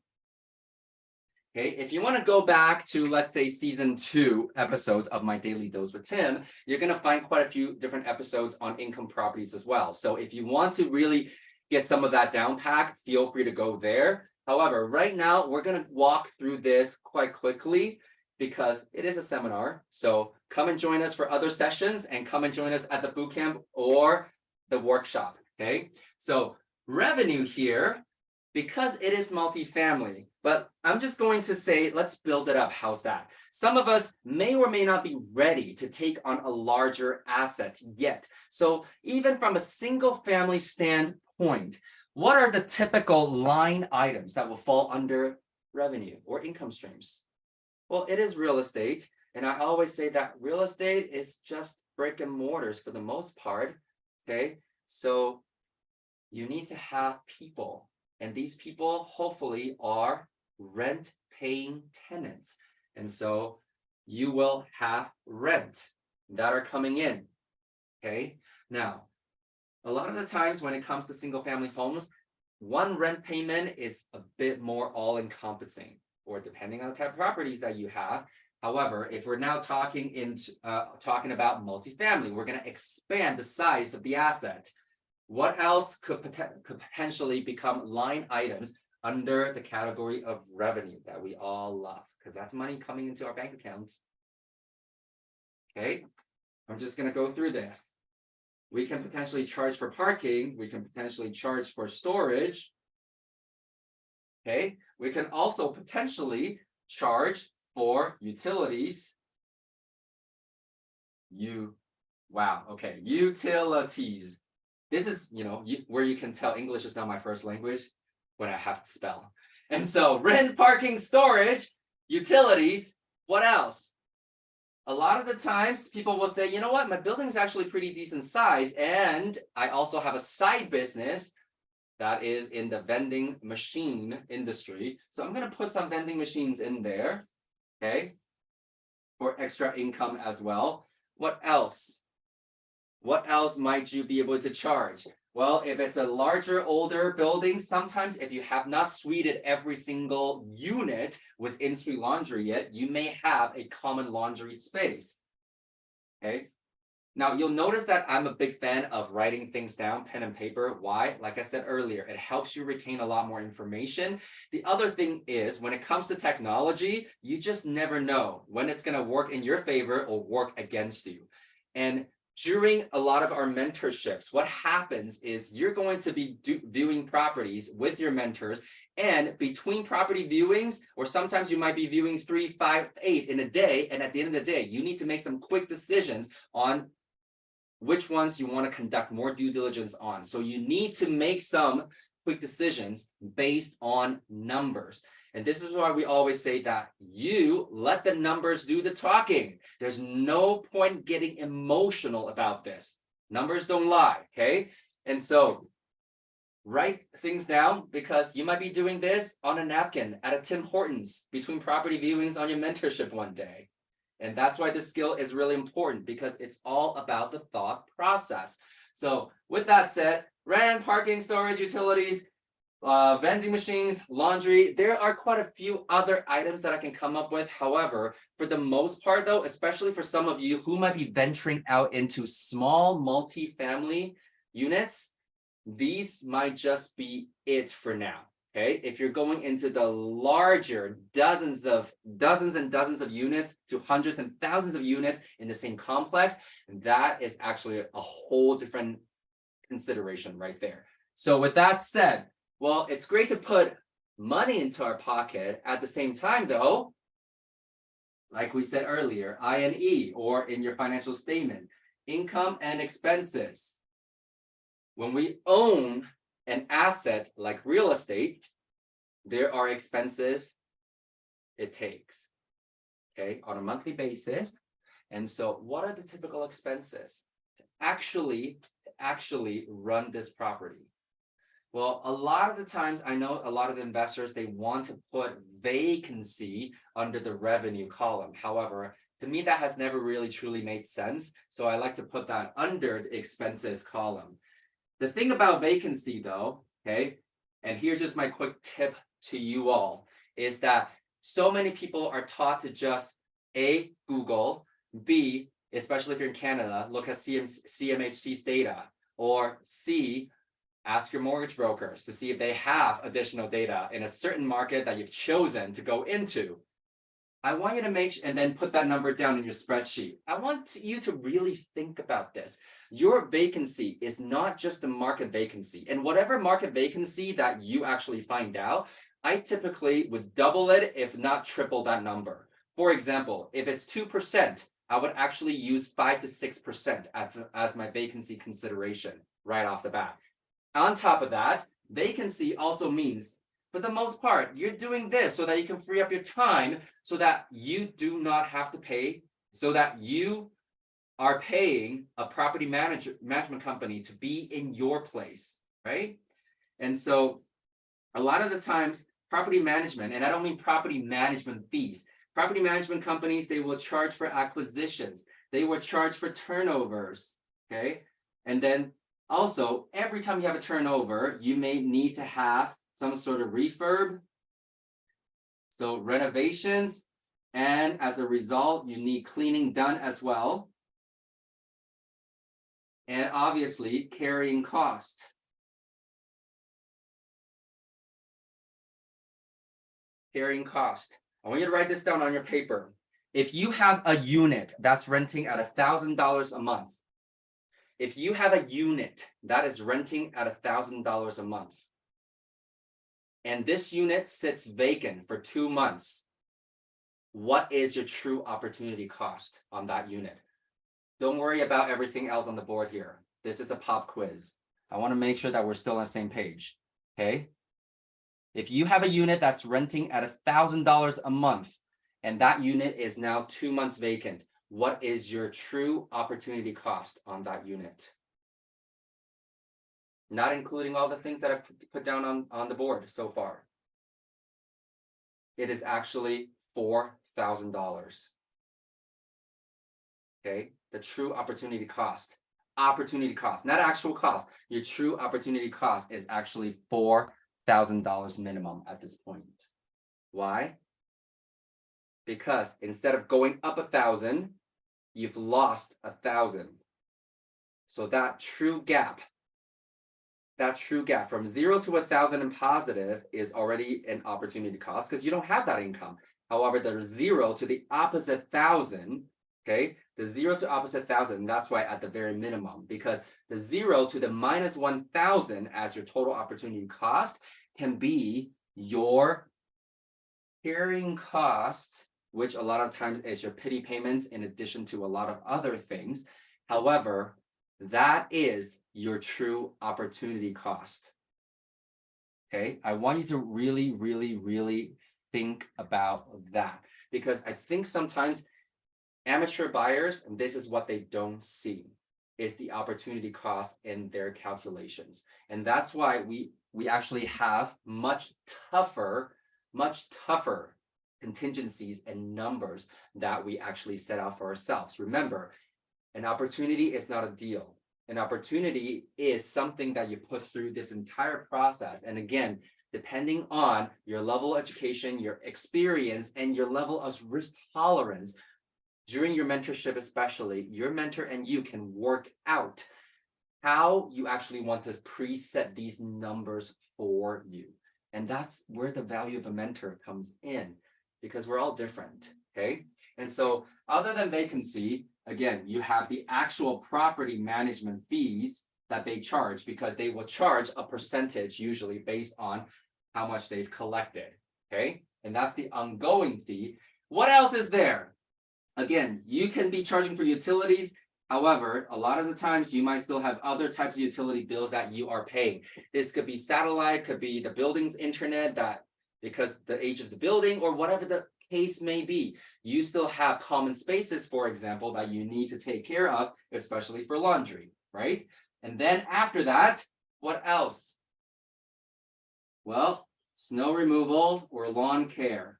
Okay, if you want to go back to, let's say, season 2 episodes of My Daily Dose with Tim, you're going to find quite a few different episodes on income properties as well. So if you want to really get some of that down pack, feel free to go there. However, right now, we're going to walk through this quite quickly because it is a seminar. So come and join us for other sessions, and come and join us at the bootcamp or the workshop. Okay, so revenue here, because it is multifamily, but I'm just going to say, let's build it up. How's that? Some of us may or may not be ready to take on a larger asset yet. So even from a single family standpoint, what are the typical line items that will fall under revenue or income streams? Well, it is real estate. And I always say that real estate is just brick and mortars for the most part. Okay, so you need to have people. And these people hopefully are rent-paying tenants. And so you will have rent that are coming in. Okay. Now, a lot of the times when it comes to single-family homes, one rent payment is a bit more all-encompassing, or depending on the type of properties that you have. However, if we're now talking about multifamily, we're going to expand the size of the asset. What else could potentially become line items under the category of revenue that we all love? Because that's money coming into our bank accounts. Okay, I'm just going to go through this. We can potentially charge for parking. We can potentially charge for storage. Okay, we can also potentially charge for utilities. Utilities. This is, where you can tell English is not my first language when I have to spell. And so rent, parking, storage, utilities, what else? A lot of the times people will say, you know what, my building is actually pretty decent size. And I also have a side business that is in the vending machine industry. So I'm going to put some vending machines in there, okay, for extra income as well. What else? What else might you be able to charge? Well, if it's a larger, older building, sometimes if you have not suited every single unit with in-suite laundry yet, you may have a common laundry space. Okay. Now, you'll notice that I'm a big fan of writing things down, pen and paper. Why? Like I said earlier, it helps you retain a lot more information. The other thing is, when it comes to technology, you just never know when it's going to work in your favor or work against you. And during a lot of our mentorships, what happens is you're going to be viewing properties with your mentors, and between property viewings, or sometimes you might be viewing 3, 5, 8 in a day, and at the end of the day, you need to make some quick decisions on which ones you want to conduct more due diligence on. So you need to make some quick decisions based on numbers. And this is why we always say that you let the numbers do the talking. There's no point getting emotional about this. Numbers don't lie, okay? And so write things down, because you might be doing this on a napkin at a Tim Hortons between property viewings on your mentorship one day. And that's why this skill is really important, because it's all about the thought process. So with that said, rent, parking, storage, utilities, vending machines, laundry, there are quite a few other items that I can come up with. However, for the most part though, especially for some of you who might be venturing out into small multifamily units, these might just be it for now. Okay, if you're going into the larger dozens and dozens of units to hundreds and thousands of units in the same complex, that is actually a whole different consideration right there. So with that said, well, it's great to put money into our pocket. At the same time, though, like we said earlier, I&E, or in your financial statement, income and expenses. When we own an asset like real estate, there are expenses it takes, okay, on a monthly basis. And so what are the typical expenses to actually run this property? Well, a lot of the times, I know a lot of the investors, they want to put vacancy under the revenue column. However, to me, that has never really truly made sense. So I like to put that under the expenses column. The thing about vacancy though, okay, and here's just my quick tip to you all, is that so many people are taught to just A, Google, B, especially if you're in Canada, look at CMHC's data, or C, ask your mortgage brokers to see if they have additional data in a certain market that you've chosen to go into. I want you to and then put that number down in your spreadsheet. I want you to really think about this. Your vacancy is not just the market vacancy. And whatever market vacancy that you actually find out, I typically would double it, if not triple that number. For example, if it's 2%, I would actually use 5 to 6% as my vacancy consideration right off the bat. On top of that, vacancy also means, for the most part, you're doing this so that you can free up your time, so that you do not have to pay, so that you are paying a property management company to be in your place, right? And so a lot of the times, property management, and I don't mean property management fees, property management companies, they will charge for acquisitions, they will charge for turnovers, okay? And then also, every time you have a turnover, you may need to have some sort of refurb, so renovations, and as a result, you need cleaning done as well. And obviously carrying cost. Carrying cost. I want you to write this down on your paper. If you have a unit that's renting at $1,000 a month, if you have a unit that is renting at $1,000 a month, and this unit sits vacant for 2 months, what is your true opportunity cost on that unit? Don't worry about everything else on the board here. This is a pop quiz. I want to make sure that we're still on the same page, okay? If you have a unit that's renting at $1,000 a month, and that unit is now 2 months vacant, what is your true opportunity cost on that unit? Not including all the things that I've put down on the board so far. It is actually $4,000. Okay, the true opportunity cost. Opportunity cost, not actual cost. Your true opportunity cost is actually $4,000 minimum at this point. Why? Because instead of going up 1,000, you've lost 1,000. So that true gap from 0 to 1,000 in positive is already an opportunity cost because you don't have that income. However, the 0 to the opposite 1,000, okay, the 0 to opposite 1,000, that's why at the very minimum, because the 0 to the minus 1,000 as your total opportunity cost can be your carrying cost, which a lot of times is your pity payments in addition to a lot of other things. However, that is your true opportunity cost. Okay, I want you to really, really, really think about that because I think sometimes amateur buyers, and this is what they don't see, is the opportunity cost in their calculations. And that's why we actually have much tougher contingencies and numbers that we actually set out for ourselves. Remember, an opportunity is not a deal. An opportunity is something that you put through this entire process. And again, depending on your level of education, your experience, and your level of risk tolerance, during your mentorship especially, your mentor and you can work out how you actually want to preset these numbers for you. And that's where the value of a mentor comes in, because we're all different, okay? And so other than vacancy, again, you have the actual property management fees that they charge because they will charge a percentage usually based on how much they've collected, okay? And that's the ongoing fee. What else is there? Again, you can be charging for utilities. However, a lot of the times you might still have other types of utility bills that you are paying. This could be satellite, could be the building's internet, that because the age of the building or whatever the case may be, you still have common spaces, for example, that you need to take care of, especially for laundry, right? And then after that, what else? Well, snow removal or lawn care.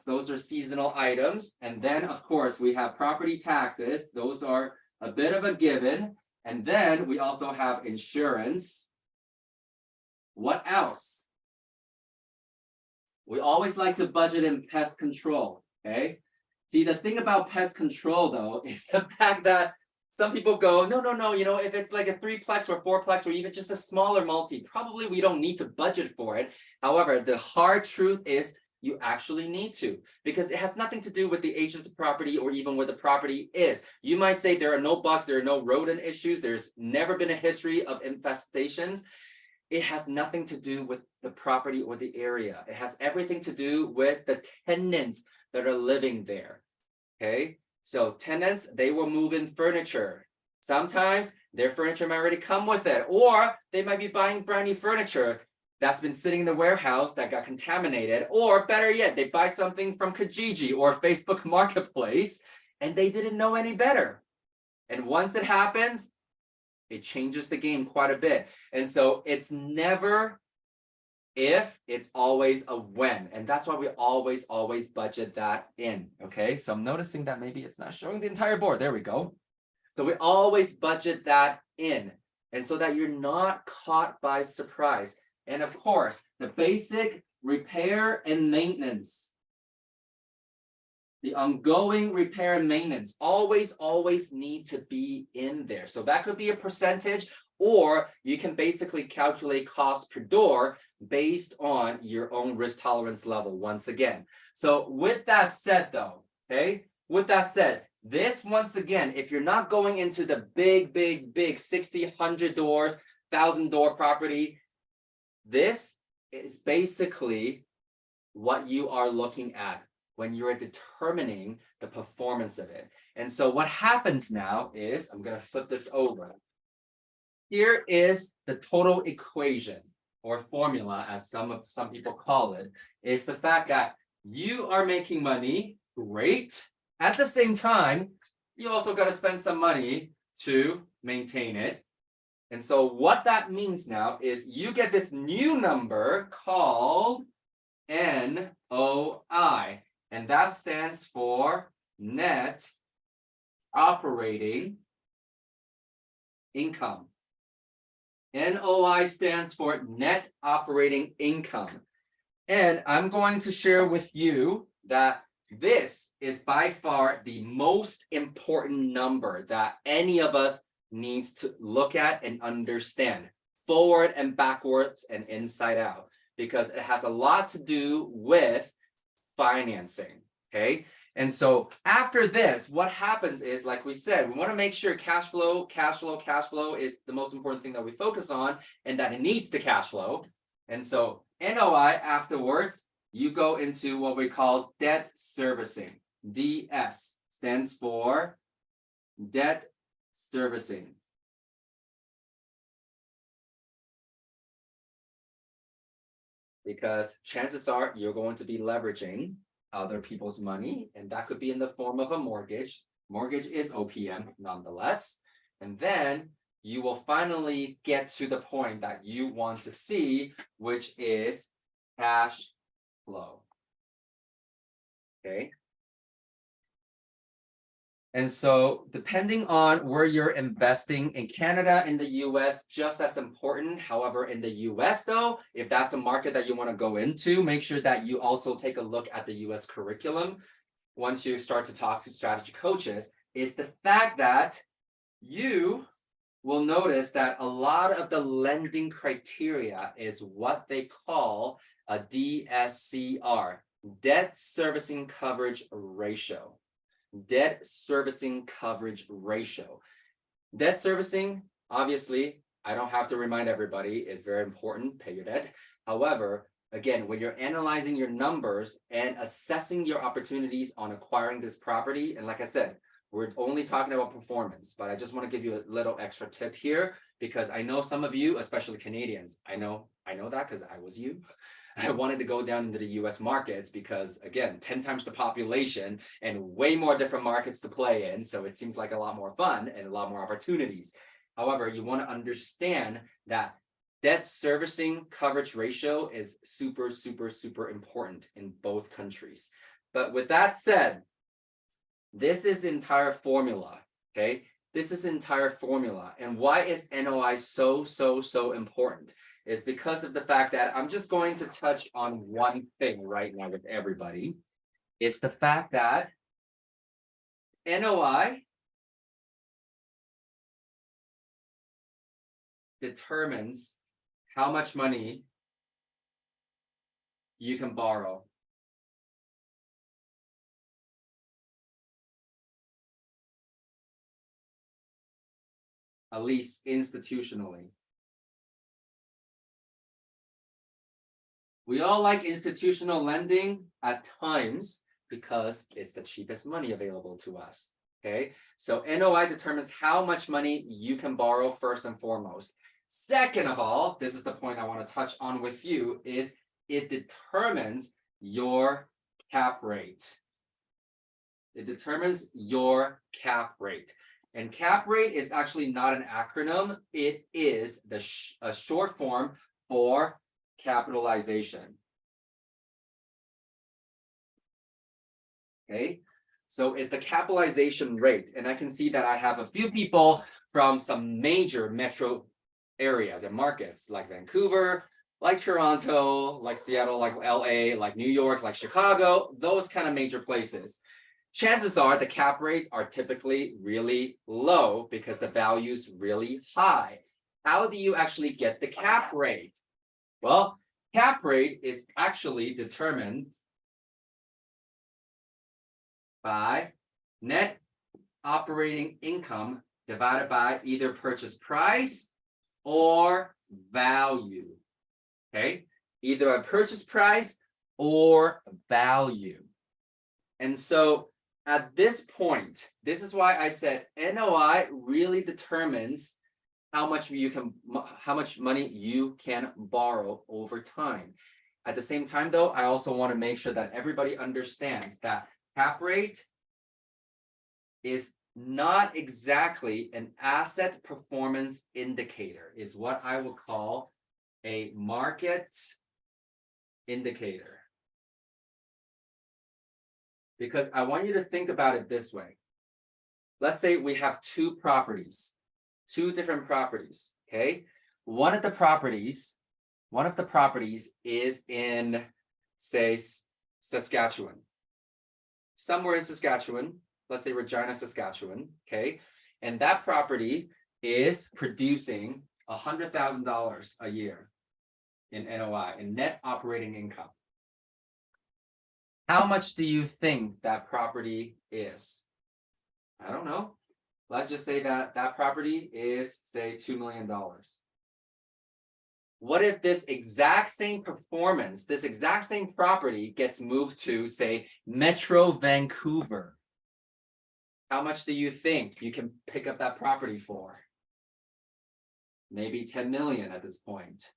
Those are seasonal items. And then, of course, we have property taxes. Those are a bit of a given. And then we also have insurance. What else? We always like to budget in pest control, okay? See, the thing about pest control, though, is the fact that some people go, no, you know, if it's like a 3-plex or 4-plex or even just a smaller multi, probably we don't need to budget for it. However, the hard truth is you actually need to, because it has nothing to do with the age of the property or even where the property is. You might say there are no bugs, there are no rodent issues, there's never been a history of infestations. It has nothing to do with the property or the area. It has everything to do with the tenants that are living there, okay? So tenants, they will move in furniture. Sometimes their furniture might already come with it, or they might be buying brand new furniture that's been sitting in the warehouse that got contaminated, or better yet, they buy something from Kijiji or Facebook Marketplace and they didn't know any better. And once it happens, it changes the game quite a bit. And so it's never if, it's always a when. And that's why we always budget that in, okay? So I'm noticing that maybe it's not showing the entire board. There we go. So we always budget that in, and so that you're not caught by surprise. And of course, the basic repair and maintenance. The ongoing repair and maintenance always need to be in there. So that could be a percentage, or you can basically calculate cost per door based on your own risk tolerance level once again. So with that said though, okay, with that said, this once again, if you're not going into the big 60, 100 doors, 1,000 door property, this is basically what you are looking at when you're determining the performance of it. And so what happens now is, I'm going to flip this over. Here is the total equation or formula, as some people call it, is the fact that you are making money, great. At the same time, you also got to spend some money to maintain it. And so what that means now is you get this new number called NOI, and that stands for net operating income. NOI stands for net operating income. And I'm going to share with you that this is by far the most important number that any of us needs to look at and understand, forward and backwards and inside out, because it has a lot to do with financing, okay? And so after this, what happens is, like we said, we want to make sure cash flow is the most important thing that we focus on, and that it needs the cash flow. And so NOI afterwards, you go into what we call debt servicing. DS stands for debt servicing. Because chances are you're going to be leveraging other people's money, and that could be in the form of a mortgage. Mortgage is OPM nonetheless. And then you will finally get to the point that you want to see, which is cash flow. Okay. And so depending on where you're investing in Canada, in the US, just as important. However, in the US though, if that's a market that you want to go into, make sure that you also take a look at the US curriculum. Once you start to talk to strategy coaches, is the fact that you will notice that a lot of the lending criteria is what they call a DSCR, debt servicing coverage ratio. Debt servicing coverage ratio. Debt servicing, obviously, I don't have to remind everybody, is very important, pay your debt. However, again, when you're analyzing your numbers and assessing your opportunities on acquiring this property, and like I said, we're only talking about performance, but I just want to give you a little extra tip here, because I know some of you, especially Canadians, I know that because I was you. I wanted to go down into the US markets because, again, 10 times the population and way more different markets to play in. So it seems like a lot more fun and a lot more opportunities. However, you want to understand that debt servicing coverage ratio is super important in both countries. But with that said, this is the entire formula, okay? This is the entire formula. And why is NOI so important? Is because of the fact that I'm just going to touch on one thing right now with everybody. It's the fact that NOI determines how much money you can borrow. At least institutionally. We all like institutional lending at times because it's the cheapest money available to us, okay? So NOI determines how much money you can borrow first and foremost. Second of all, this is the point I want to touch on with you, is it determines your cap rate. It determines your cap rate. And cap rate is actually not an acronym. It is a short form for capitalization. Okay, so it's the capitalization rate. And I can see that I have a few people from some major metro areas and markets like Vancouver, like Toronto, like Seattle, like LA, like New York, like Chicago, those kind of major places. chances are the cap rates are typically really low because the value's really high. How do you actually get the cap rate? Well, cap rate is actually determined by net operating income divided by either purchase price or value. Okay, either a purchase price or value. And so at this point, this is why I said NOI really determines how much money you can borrow over time. At the same time, though, I also want to make sure that everybody understands that cap rate is not exactly an asset performance indicator, is what I will call a market indicator. Because I want you to think about it this way. Let's say we have two different properties, okay? One of the properties is in, say, Saskatchewan. Somewhere in Saskatchewan, let's say Regina, Saskatchewan, okay? And that property is producing $100,000 a year in NOI, in net operating income. How much do you think that property is? I don't know. Let's just say that that property is, say, $2 million. What if this exact same performance, this exact same property gets moved to, say, Metro Vancouver? How much do you think you can pick up that property for? Maybe 10 million at this point,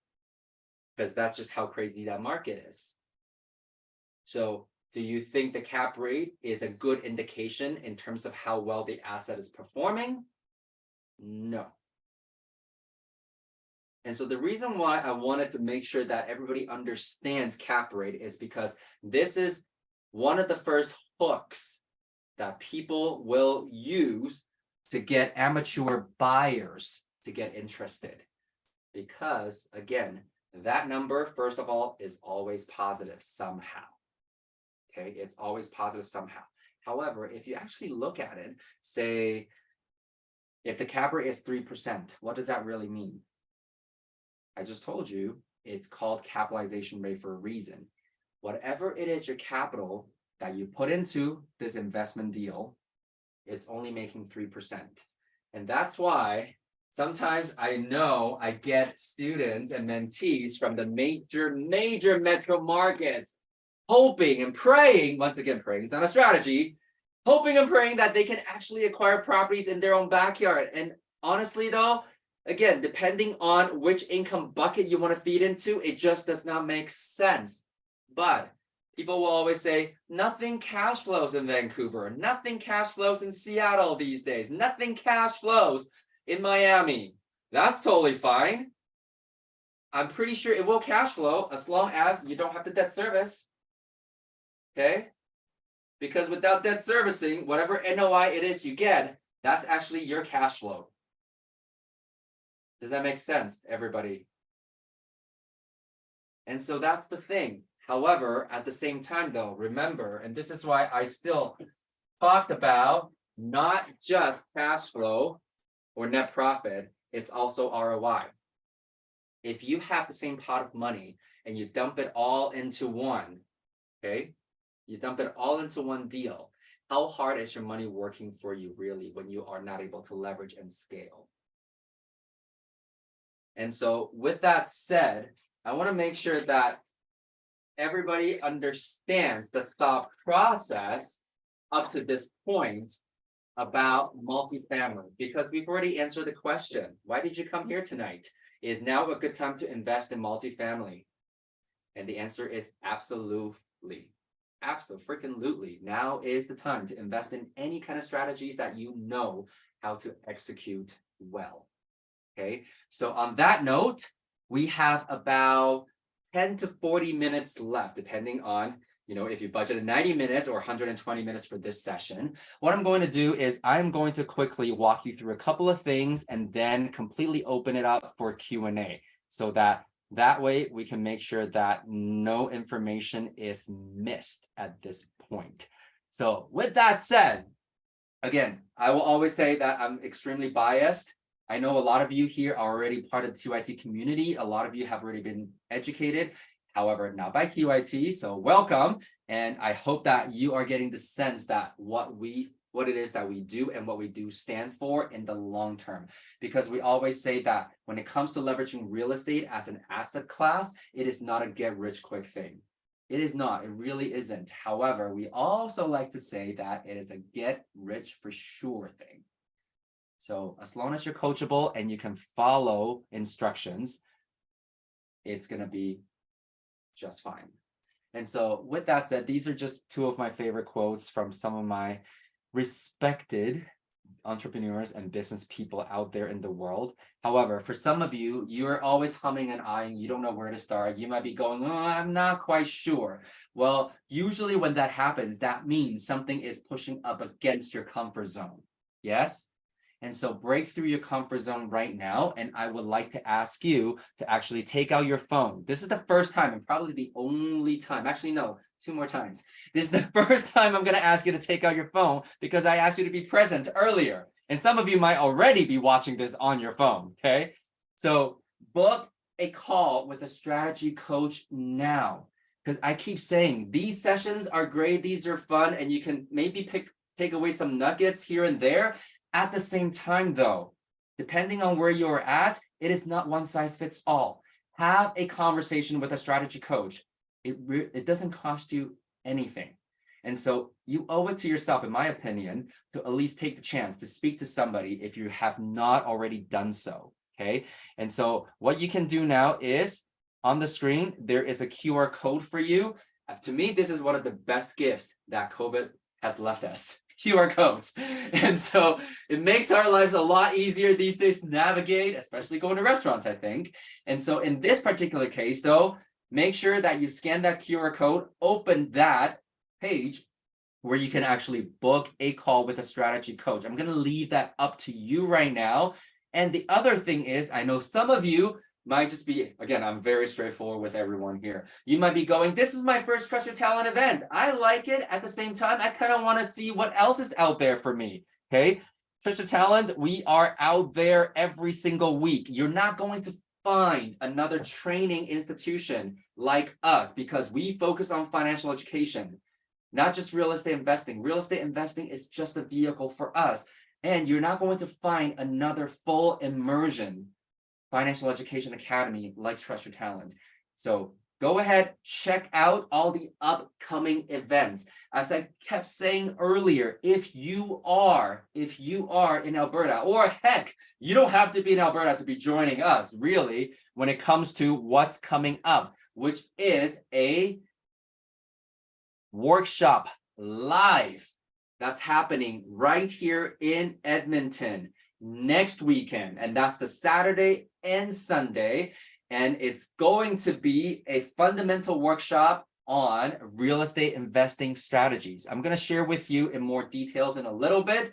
because that's just how crazy that market is. So do you think the cap rate is a good indication in terms of how well the asset is performing? No. And so the reason why I wanted to make sure that everybody understands cap rate is because this is one of the first hooks that people will use to get amateur buyers to get interested. Because again, that number, first of all, is always positive somehow. Okay, it's always positive somehow. However, if you actually look at it, say, if the cap rate is 3%, what does that really mean? I just told you it's called capitalization rate for a reason. Whatever it is, your capital that you put into this investment deal, it's only making 3%. And that's why sometimes I know I get students and mentees from the major metro markets hoping and praying, once again, praying is not a strategy, hoping and praying that they can actually acquire properties in their own backyard. And honestly, though, again, depending on which income bucket you want to feed into, it just does not make sense. But people will always say, nothing cash flows in Vancouver, nothing cash flows in Seattle these days, nothing cash flows in Miami. That's totally fine. I'm pretty sure it will cash flow as long as you don't have the debt service. Okay? Because without debt servicing, whatever NOI it is you get, that's actually your cash flow. Does that make sense, everybody? And so that's the thing. However, at the same time, though, remember, and this is why I still talked about not just cash flow or net profit, it's also ROI. If you have the same pot of money and you dump it all into one, okay? You dump it all into one deal. How hard is your money working for you really when you are not able to leverage and scale? And so with that said, I want to make sure that everybody understands the thought process up to this point about multifamily, because we've already answered the question. Why did you come here tonight? Is now a good time to invest in multifamily? And the answer is absolutely. Absolutely. Now is the time to invest in any kind of strategies that you know how to execute well. Okay, so on that note, we have about 10 to 40 minutes left, depending on, if you budgeted 90 minutes or 120 minutes for this session. What I'm going to do is I'm going to quickly walk you through a couple of things and then completely open it up for Q&A so that way we can make sure that no information is missed at this point. So with that said, again, I will always say that I'm extremely biased. I know a lot of you here are already part of the QIT community. A lot of you have already been educated, however, not by QIT. So welcome. And I hope that you are getting the sense that what it is that we do and what we do stand for in the long term. Because we always say that when it comes to leveraging real estate as an asset class, it is not a get rich quick thing. It is not, it really isn't. However, we also like to say that it is a get rich for sure thing. So as long as you're coachable and you can follow instructions, it's going to be just fine. And so with that said, these are just two of my favorite quotes from some of my respected entrepreneurs and business people out there in the world. However, for some of you, you're always humming and eyeing, you don't know where to start. You might be going, oh, I'm not quite sure. Well, usually when that happens, that means something is pushing up against your comfort zone. Yes? And so break through your comfort zone right now. And I would like to ask you to actually take out your phone. This is the first time and probably the only time. Actually, no, 2 more times. This is the first time I'm going to ask you to take out your phone because I asked you to be present earlier. And some of you might already be watching this on your phone. Okay. So book a call with a strategy coach now. Because I keep saying these sessions are great. These are fun. And you can maybe take away some nuggets here and there. At the same time, though, depending on where you're at, it is not one size fits all. Have a conversation with a strategy coach. It doesn't cost you anything. And so you owe it to yourself, in my opinion, to at least take the chance to speak to somebody if you have not already done so. Okay. And so what you can do now is on the screen, there is a QR code for you. To me, this is one of the best gifts that COVID has left us. QR codes. And so it makes our lives a lot easier these days to navigate, especially going to restaurants, I think. And so in this particular case, though, make sure that you scan that QR code, open that page where you can actually book a call with a strategy coach. I'm going to leave that up to you right now. And the other thing is, I know some of you might just be, again, I'm very straightforward with everyone here. You might be going, this is my first Trust Your Talent event. I like it. At the same time, I kind of want to see what else is out there for me. Okay. Trust Your Talent, we are out there every single week. You're not going to find another training institution like us because we focus on financial education, not just real estate investing. Real estate investing is just a vehicle for us. And you're not going to find another full immersion financial education academy like Trust Your Talent. So go ahead, check out all the upcoming events. As I kept saying earlier, if you are in Alberta, or heck, you don't have to be in Alberta to be joining us, really, when it comes to what's coming up, which is a workshop live that's happening right here in Edmonton next weekend. And that's the Saturday and Sunday. And it's going to be a fundamental workshop on real estate investing strategies. I'm going to share with you in more details in a little bit.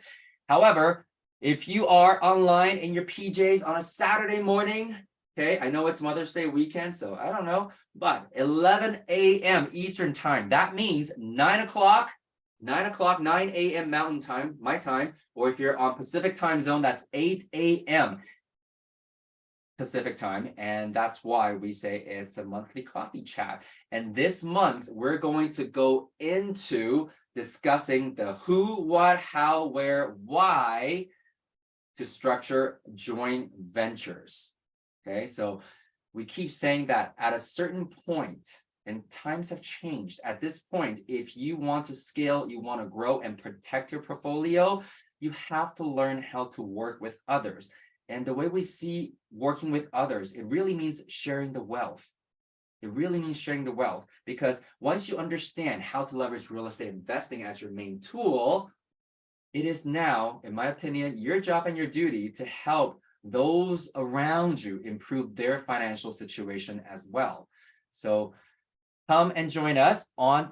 However, if you are online in your PJs on a Saturday morning, okay, I know it's Mother's Day weekend, so I don't know, but 11 a.m. Eastern time, that means 9 a.m. Mountain time, my time, or if you're on Pacific time zone, that's 8 a.m. Pacific time. And that's why we say it's a monthly coffee chat. And this month, we're going to go into discussing the who, what, how, where, why to structure joint ventures. Okay, so we keep saying that at a certain point, and times have changed. At this point, if you want to scale, you want to grow and protect your portfolio, you have to learn how to work with others. And the way we see working with others, it really means sharing the wealth. It really means sharing the wealth, because once you understand how to leverage real estate investing as your main tool, it is now, in my opinion, your job and your duty to help those around you improve their financial situation as well. So come and join us on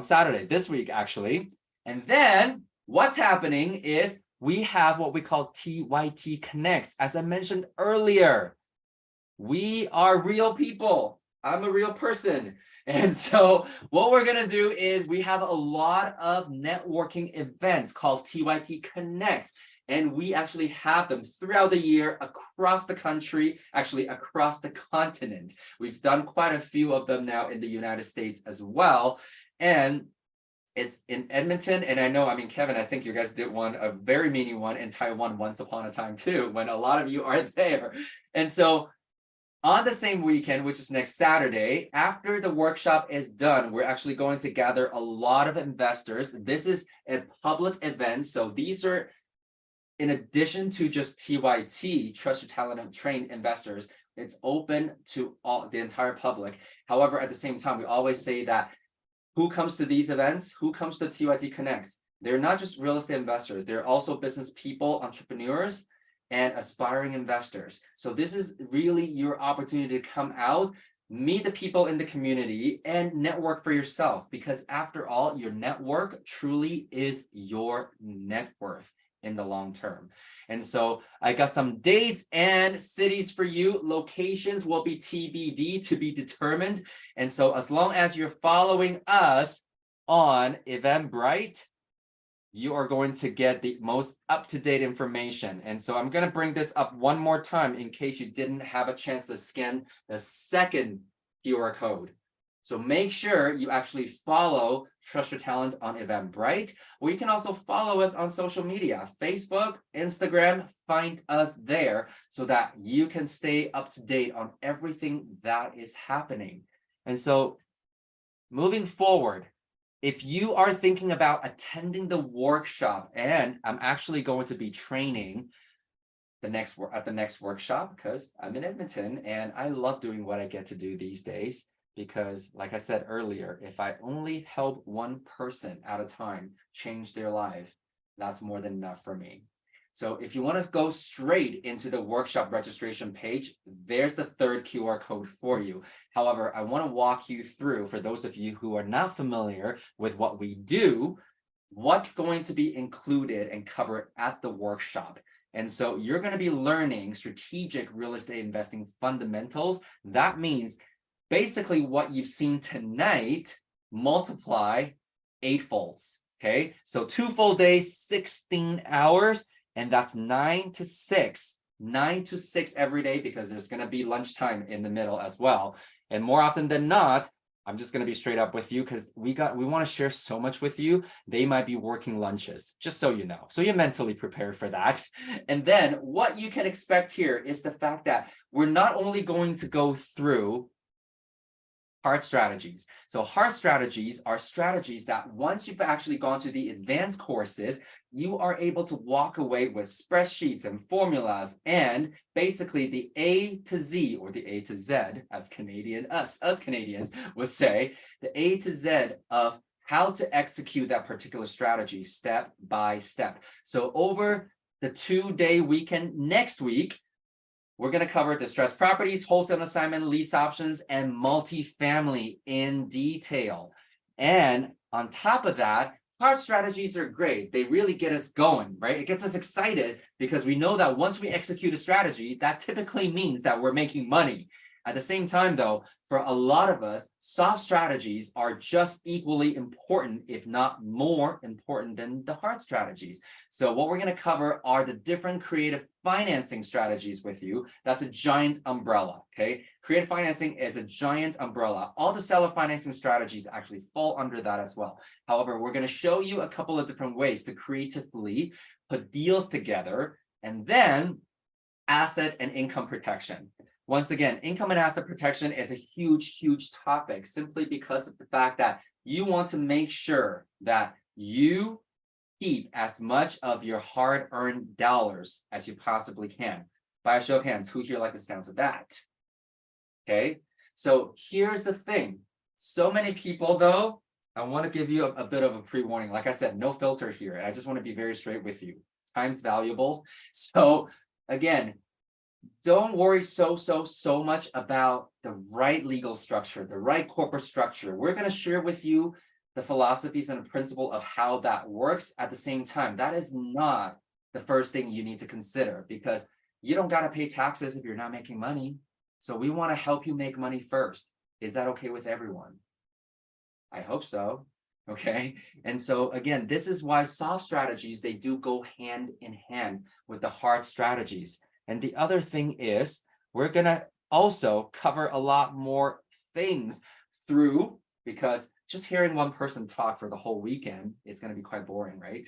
Saturday, this week, actually. And then what's happening is we have what we call TYT Connects. As I mentioned earlier, we are real people. I'm a real person. And so what we're going to do is we have a lot of networking events called TYT Connects. And we actually have them throughout the year across the country, actually across the continent. We've done quite a few of them now in the United States as well. And it's in Edmonton. And I know, I mean, Kevin, I think you guys did one, a very mini one in Taiwan once upon a time too, when a lot of you are there. And so on the same weekend, which is next Saturday, after the workshop is done, we're actually going to gather a lot of investors. This is a public event. So these are, in addition to just TYT, Trust Your Talent and Trained investors, it's open to all the entire public. However, at the same time, we always say that who comes to these events, who comes to TYT Connects, they're not just real estate investors, they're also business people, entrepreneurs, and aspiring investors. So this is really your opportunity to come out, meet the people in the community, and network for yourself. Because after all, your network truly is your net worth in the long term. And so I got some dates and cities for you. Locations will be TBD, to be determined. And so as long as you're following us on Eventbrite, you are going to get the most up-to-date information. And so I'm going to bring this up one more time in case you didn't have a chance to scan the second QR code. So make sure you actually follow Trust Your Talent on Eventbrite, or you can also follow us on social media, Facebook, Instagram, find us there so that you can stay up to date on everything that is happening. And so moving forward, if you are thinking about attending the workshop, and I'm actually going to be training at the next workshop because I'm in Edmonton and I love doing what I get to do these days. Because like I said earlier, if I only help one person at a time change their life, that's more than enough for me. So if you want to go straight into the workshop registration page, there's the third QR code for you. However, I want to walk you through, for those of you who are not familiar with what we do, what's going to be included and covered at the workshop. And so you're going to be learning strategic real estate investing fundamentals. That means basically what you've seen tonight, multiply 8 folds. Okay, so 2 full days, 16 hours. And that's 9 to 6 every day, because there's going to be lunchtime in the middle as well. And more often than not, I'm just going to be straight up with you because we want to share so much with you. They might be working lunches, just so you know. So you're mentally prepared for that. And then what you can expect here is the fact that we're not only going to go through hard strategies. So hard strategies are strategies that once you've actually gone to the advanced courses, you are able to walk away with spreadsheets and formulas and basically the A to Z, or the A to Z, as us Canadians would say, the A to Z of how to execute that particular strategy step by step. So over the 2-day weekend next week, we're going to cover distressed properties, wholesale assignment, lease options, and multifamily in detail. And on top of that, hard strategies are great. They really get us going, right? It gets us excited because we know that once we execute a strategy, that typically means that we're making money. At the same time, though, for a lot of us, soft strategies are just equally important, if not more important than the hard strategies. So what we're going to cover are the different creative financing strategies with you. That's a giant umbrella, okay? Creative financing is a giant umbrella. All the seller financing strategies actually fall under that as well. However, we're going to show you a couple of different ways to creatively put deals together, and then asset and income protection. Once again, income and asset protection is a huge, huge topic simply because of the fact that you want to make sure that you keep as much of your hard-earned dollars as you possibly can. By a show of hands, who here like the sounds of that? Okay, so here's the thing. So many people, though, I want to give you a bit of a pre-warning. Like I said, no filter here. I just want to be very straight with you. Time's valuable. So again, don't worry so much about the right legal structure, the right corporate structure. We're going to share with you the philosophies and the principle of how that works. At the same time, that is not the first thing you need to consider, because you don't got to pay taxes if you're not making money. So we want to help you make money first. Is that okay with everyone? I hope so. Okay. And so again, this is why soft strategies, they do go hand in hand with the hard strategies. And the other thing is we're going to also cover a lot more things through, because just hearing one person talk for the whole weekend is going to be quite boring, right?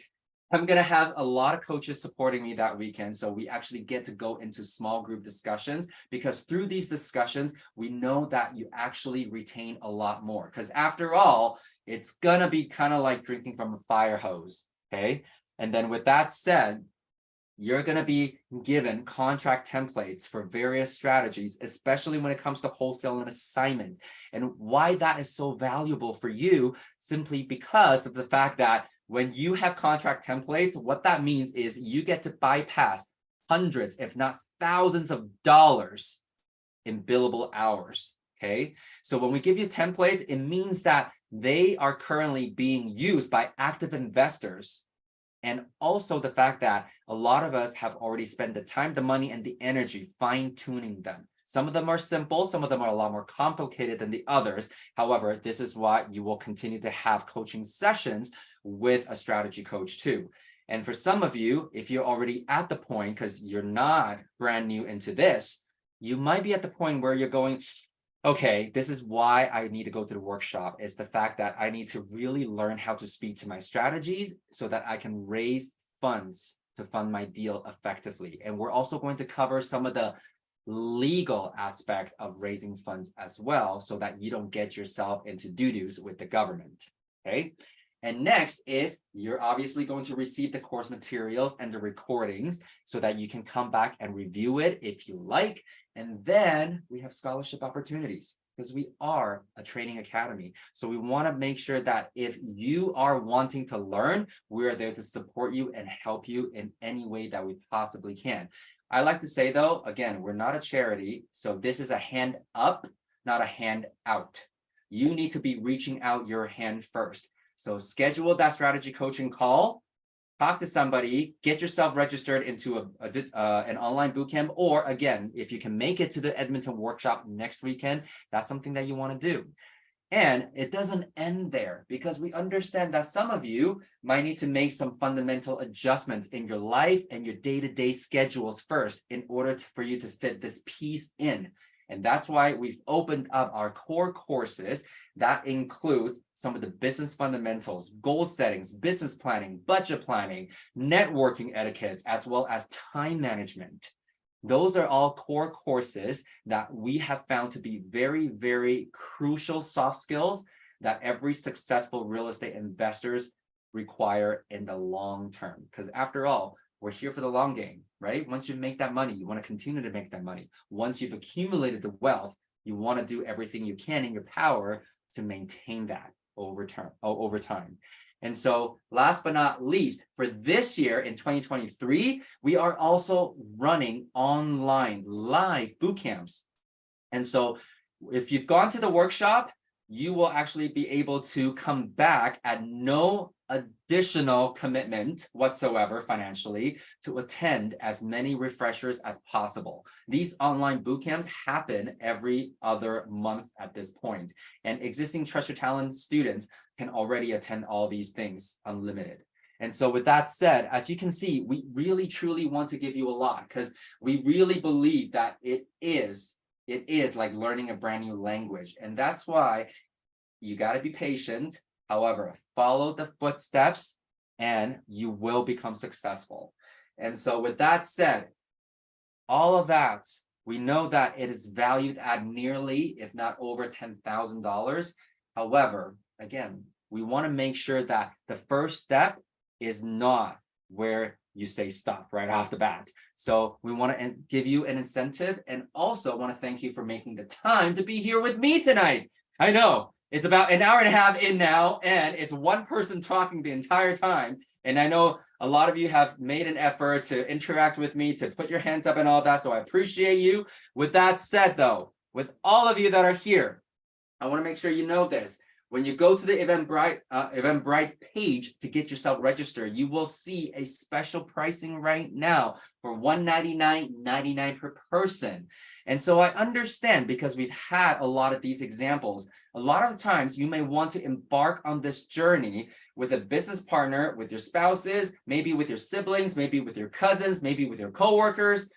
I'm going to have a lot of coaches supporting me that weekend. So we actually get to go into small group discussions, because through these discussions, we know that you actually retain a lot more. Because after all, it's going to be kind of like drinking from a fire hose. Okay. And then with that said, you're going to be given contract templates for various strategies, especially when it comes to wholesale and assignment. And why that is so valuable for you, simply because of the fact that when you have contract templates, what that means is you get to bypass hundreds, if not thousands of dollars in billable hours. Okay. So when we give you templates, it means that they are currently being used by active investors. And also the fact that a lot of us have already spent the time, the money, and the energy fine-tuning them. Some of them are simple, some of them are a lot more complicated than the others. However, this is why you will continue to have coaching sessions with a strategy coach too. And for some of you, if you're already at the point, because you're not brand new into this, you might be at the point where you're going, okay, this is why I need to go to the workshop, is the fact that I need to really learn how to speak to my strategies so that I can raise funds to fund my deal effectively. And we're also going to cover some of the legal aspect of raising funds as well, so that you don't get yourself into doo-doos with the government. Okay. And next is you're obviously going to receive the course materials and the recordings so that you can come back and review it if you like. And then we have scholarship opportunities, because we are a training academy. So we want to make sure that if you are wanting to learn, we're there to support you and help you in any way that we possibly can. I like to say, though, again, we're not a charity. So this is a hand up, not a hand out. You need to be reaching out your hand first. So schedule that strategy coaching call, talk to somebody, get yourself registered into an online bootcamp, or again, if you can make it to the Edmonton workshop next weekend, that's something that you want to do. And it doesn't end there, because we understand that some of you might need to make some fundamental adjustments in your life and your day-to-day schedules first in order for you to fit this piece in. And that's why we've opened up our core courses that include some of the business fundamentals, goal settings, business planning, budget planning, networking etiquettes, as well as time management. Those are all core courses that we have found to be very, very crucial soft skills that every successful real estate investors require in the long term. Because after all, we're here for the long game, right? Once you make that money, you want to continue to make that money. Once you've accumulated the wealth, you want to do everything you can in your power to maintain that over time. And so last but not least, for this year in 2023, we are also running online live boot camps. And so if you've gone to the workshop, you will actually be able to come back at no additional commitment whatsoever financially to attend as many refreshers as possible. These online boot camps happen every other month at this point, and existing Trust Your Talent students can already attend all these things unlimited. And so with that said, as you can see, we really truly want to give you a lot, because we really believe that it is like learning a brand new language. And that's why you got to be patient. However, follow the footsteps and you will become successful. And so with that said, all of that, we know that it is valued at nearly, if not over $10,000. However, again, we want to make sure that the first step is not where you say stop right off the bat. So we want to give you an incentive, and also want to thank you for making the time to be here with me tonight. I know it's about an hour and a half in now, and it's one person talking the entire time. And I know a lot of you have made an effort to interact with me, to put your hands up and all that. So I appreciate you. With that said, though, with all of you that are here, I want to make sure you know this. When you go to the Eventbrite page to get yourself registered, you will see a special pricing right now for $199.99 per person. And so I understand, because we've had a lot of these examples. A lot of the times you may want to embark on this journey with a business partner, with your spouses, maybe with your siblings, maybe with your cousins, maybe with your coworkers,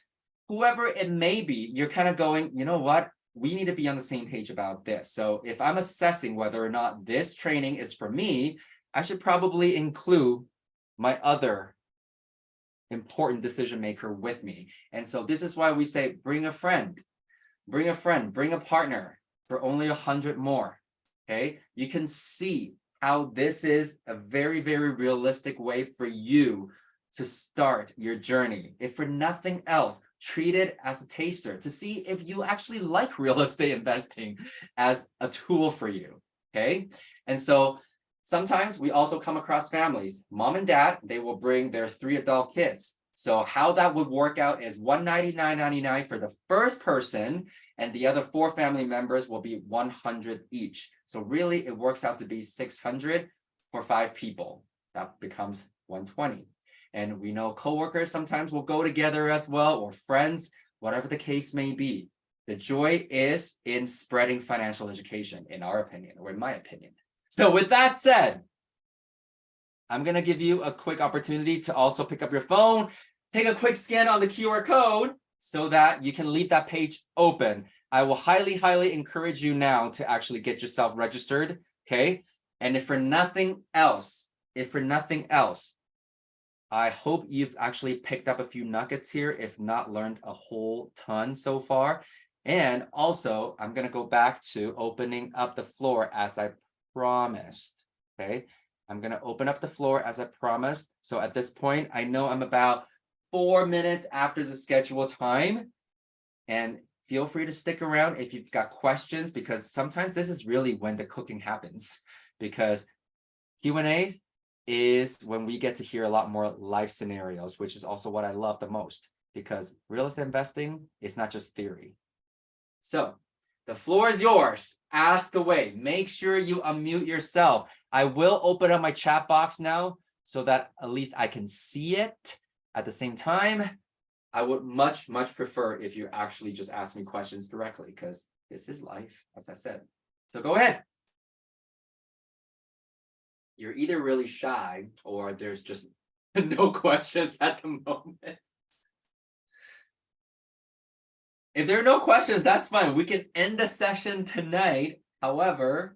whoever it may be. You're kind of going, you know what? We need to be on the same page about this. So if I'm assessing whether or not this training is for me, I should probably include my other important decision maker with me. And so this is why we say, bring a friend, bring a partner for only 100 more. Okay. You can see how this is a very, very realistic way for you to start your journey. If for nothing else, treat it as a taster to see if you actually like real estate investing as a tool for you. Okay. And so sometimes we also come across families, mom and dad, they will bring their 3 adult kids. So how that would work out is $199.99 for the first person, and the other 4 family members will be $100 each. So really it works out to be $600 for 5 people. That becomes $120. And we know coworkers sometimes will go together as well, or friends, whatever the case may be. The joy is in spreading financial education, in our opinion, or in my opinion. So with that said, I'm going to give you a quick opportunity to also pick up your phone, take a quick scan on the QR code so that you can leave that page open. I will highly, highly encourage you now to actually get yourself registered. Okay. And if for nothing else, I hope you've actually picked up a few nuggets here, if not learned a whole ton so far. And also, I'm going to go back to opening up the floor as I promised. Okay, I'm going to open up the floor as I promised. So at this point, I know I'm about 4 minutes after the scheduled time. And feel free to stick around if you've got questions, because sometimes this is really when the cooking happens, because Q&As is when we get to hear a lot more life scenarios, which is also what I love the most, because real estate investing is not just theory. So the floor is yours. Ask away. Make sure you unmute yourself. I will open up my chat box now so that at least I can see it. At the same time, I would much, much prefer if you actually just ask me questions directly, because this is life, as I said. So go ahead. You're either really shy or there's just no questions at the moment. If there are no questions, that's fine. We can end the session tonight. However,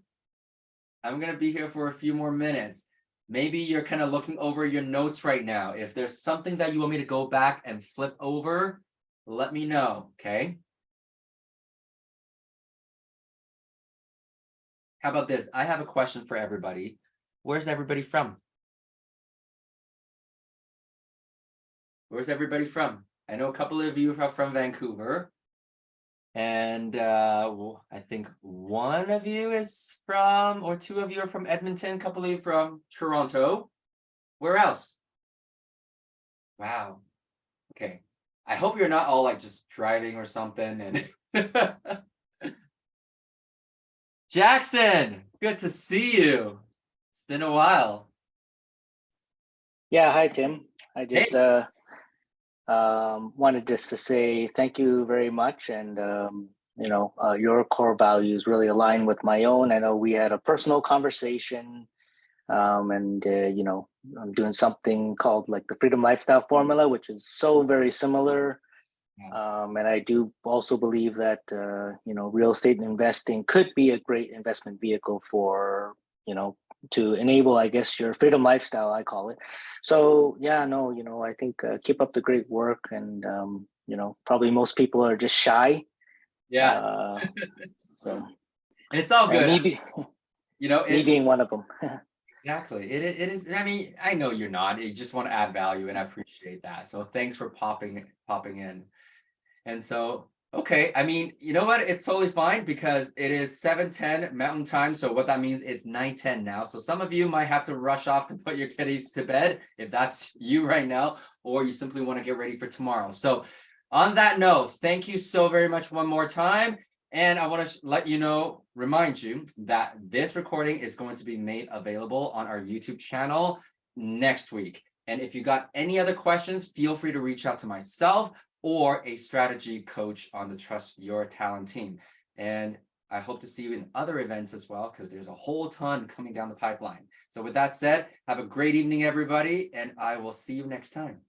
I'm going to be here for a few more minutes. Maybe you're kind of looking over your notes right now. If there's something that you want me to go back and flip over, let me know, okay? How about this? I have a question for everybody. Where's everybody from? Where's everybody from? I know a couple of you are from Vancouver. And I think one of you is from, or 2 of you are from Edmonton, a couple of you from Toronto. Where else? Wow. Okay. I hope you're not all like just driving or something. And Jackson, good to see you. It's been a while. Yeah, hi Tim. I just wanted just to say thank you very much, and your core values really align with my own. I know we had a personal conversation, and I'm doing something called like the Freedom Lifestyle Formula, which is so very similar. And I do also believe that real estate investing could be a great investment vehicle for to enable, I guess, your freedom lifestyle, I call it. So yeah, no, I think keep up the great work, and probably most people are just shy. Yeah. So it's all good. Me being one of them. Exactly. It is. I mean, I know you're not. You just want to add value, and I appreciate that. So thanks for popping in. And so, okay. I mean, you know what? It's totally fine, because it is 7:10 Mountain Time. So what that means is 9:10 now. So some of you might have to rush off to put your kiddies to bed, if that's you right now, or you simply want to get ready for tomorrow. So on that note, thank you so very much one more time. And I want to let you know, remind you that this recording is going to be made available on our YouTube channel next week. And if you got any other questions, feel free to reach out to myself or a strategy coach on the Trust Your Talent team. And I hope to see you in other events as well, because there's a whole ton coming down the pipeline. So with that said, have a great evening, everybody, and I will see you next time.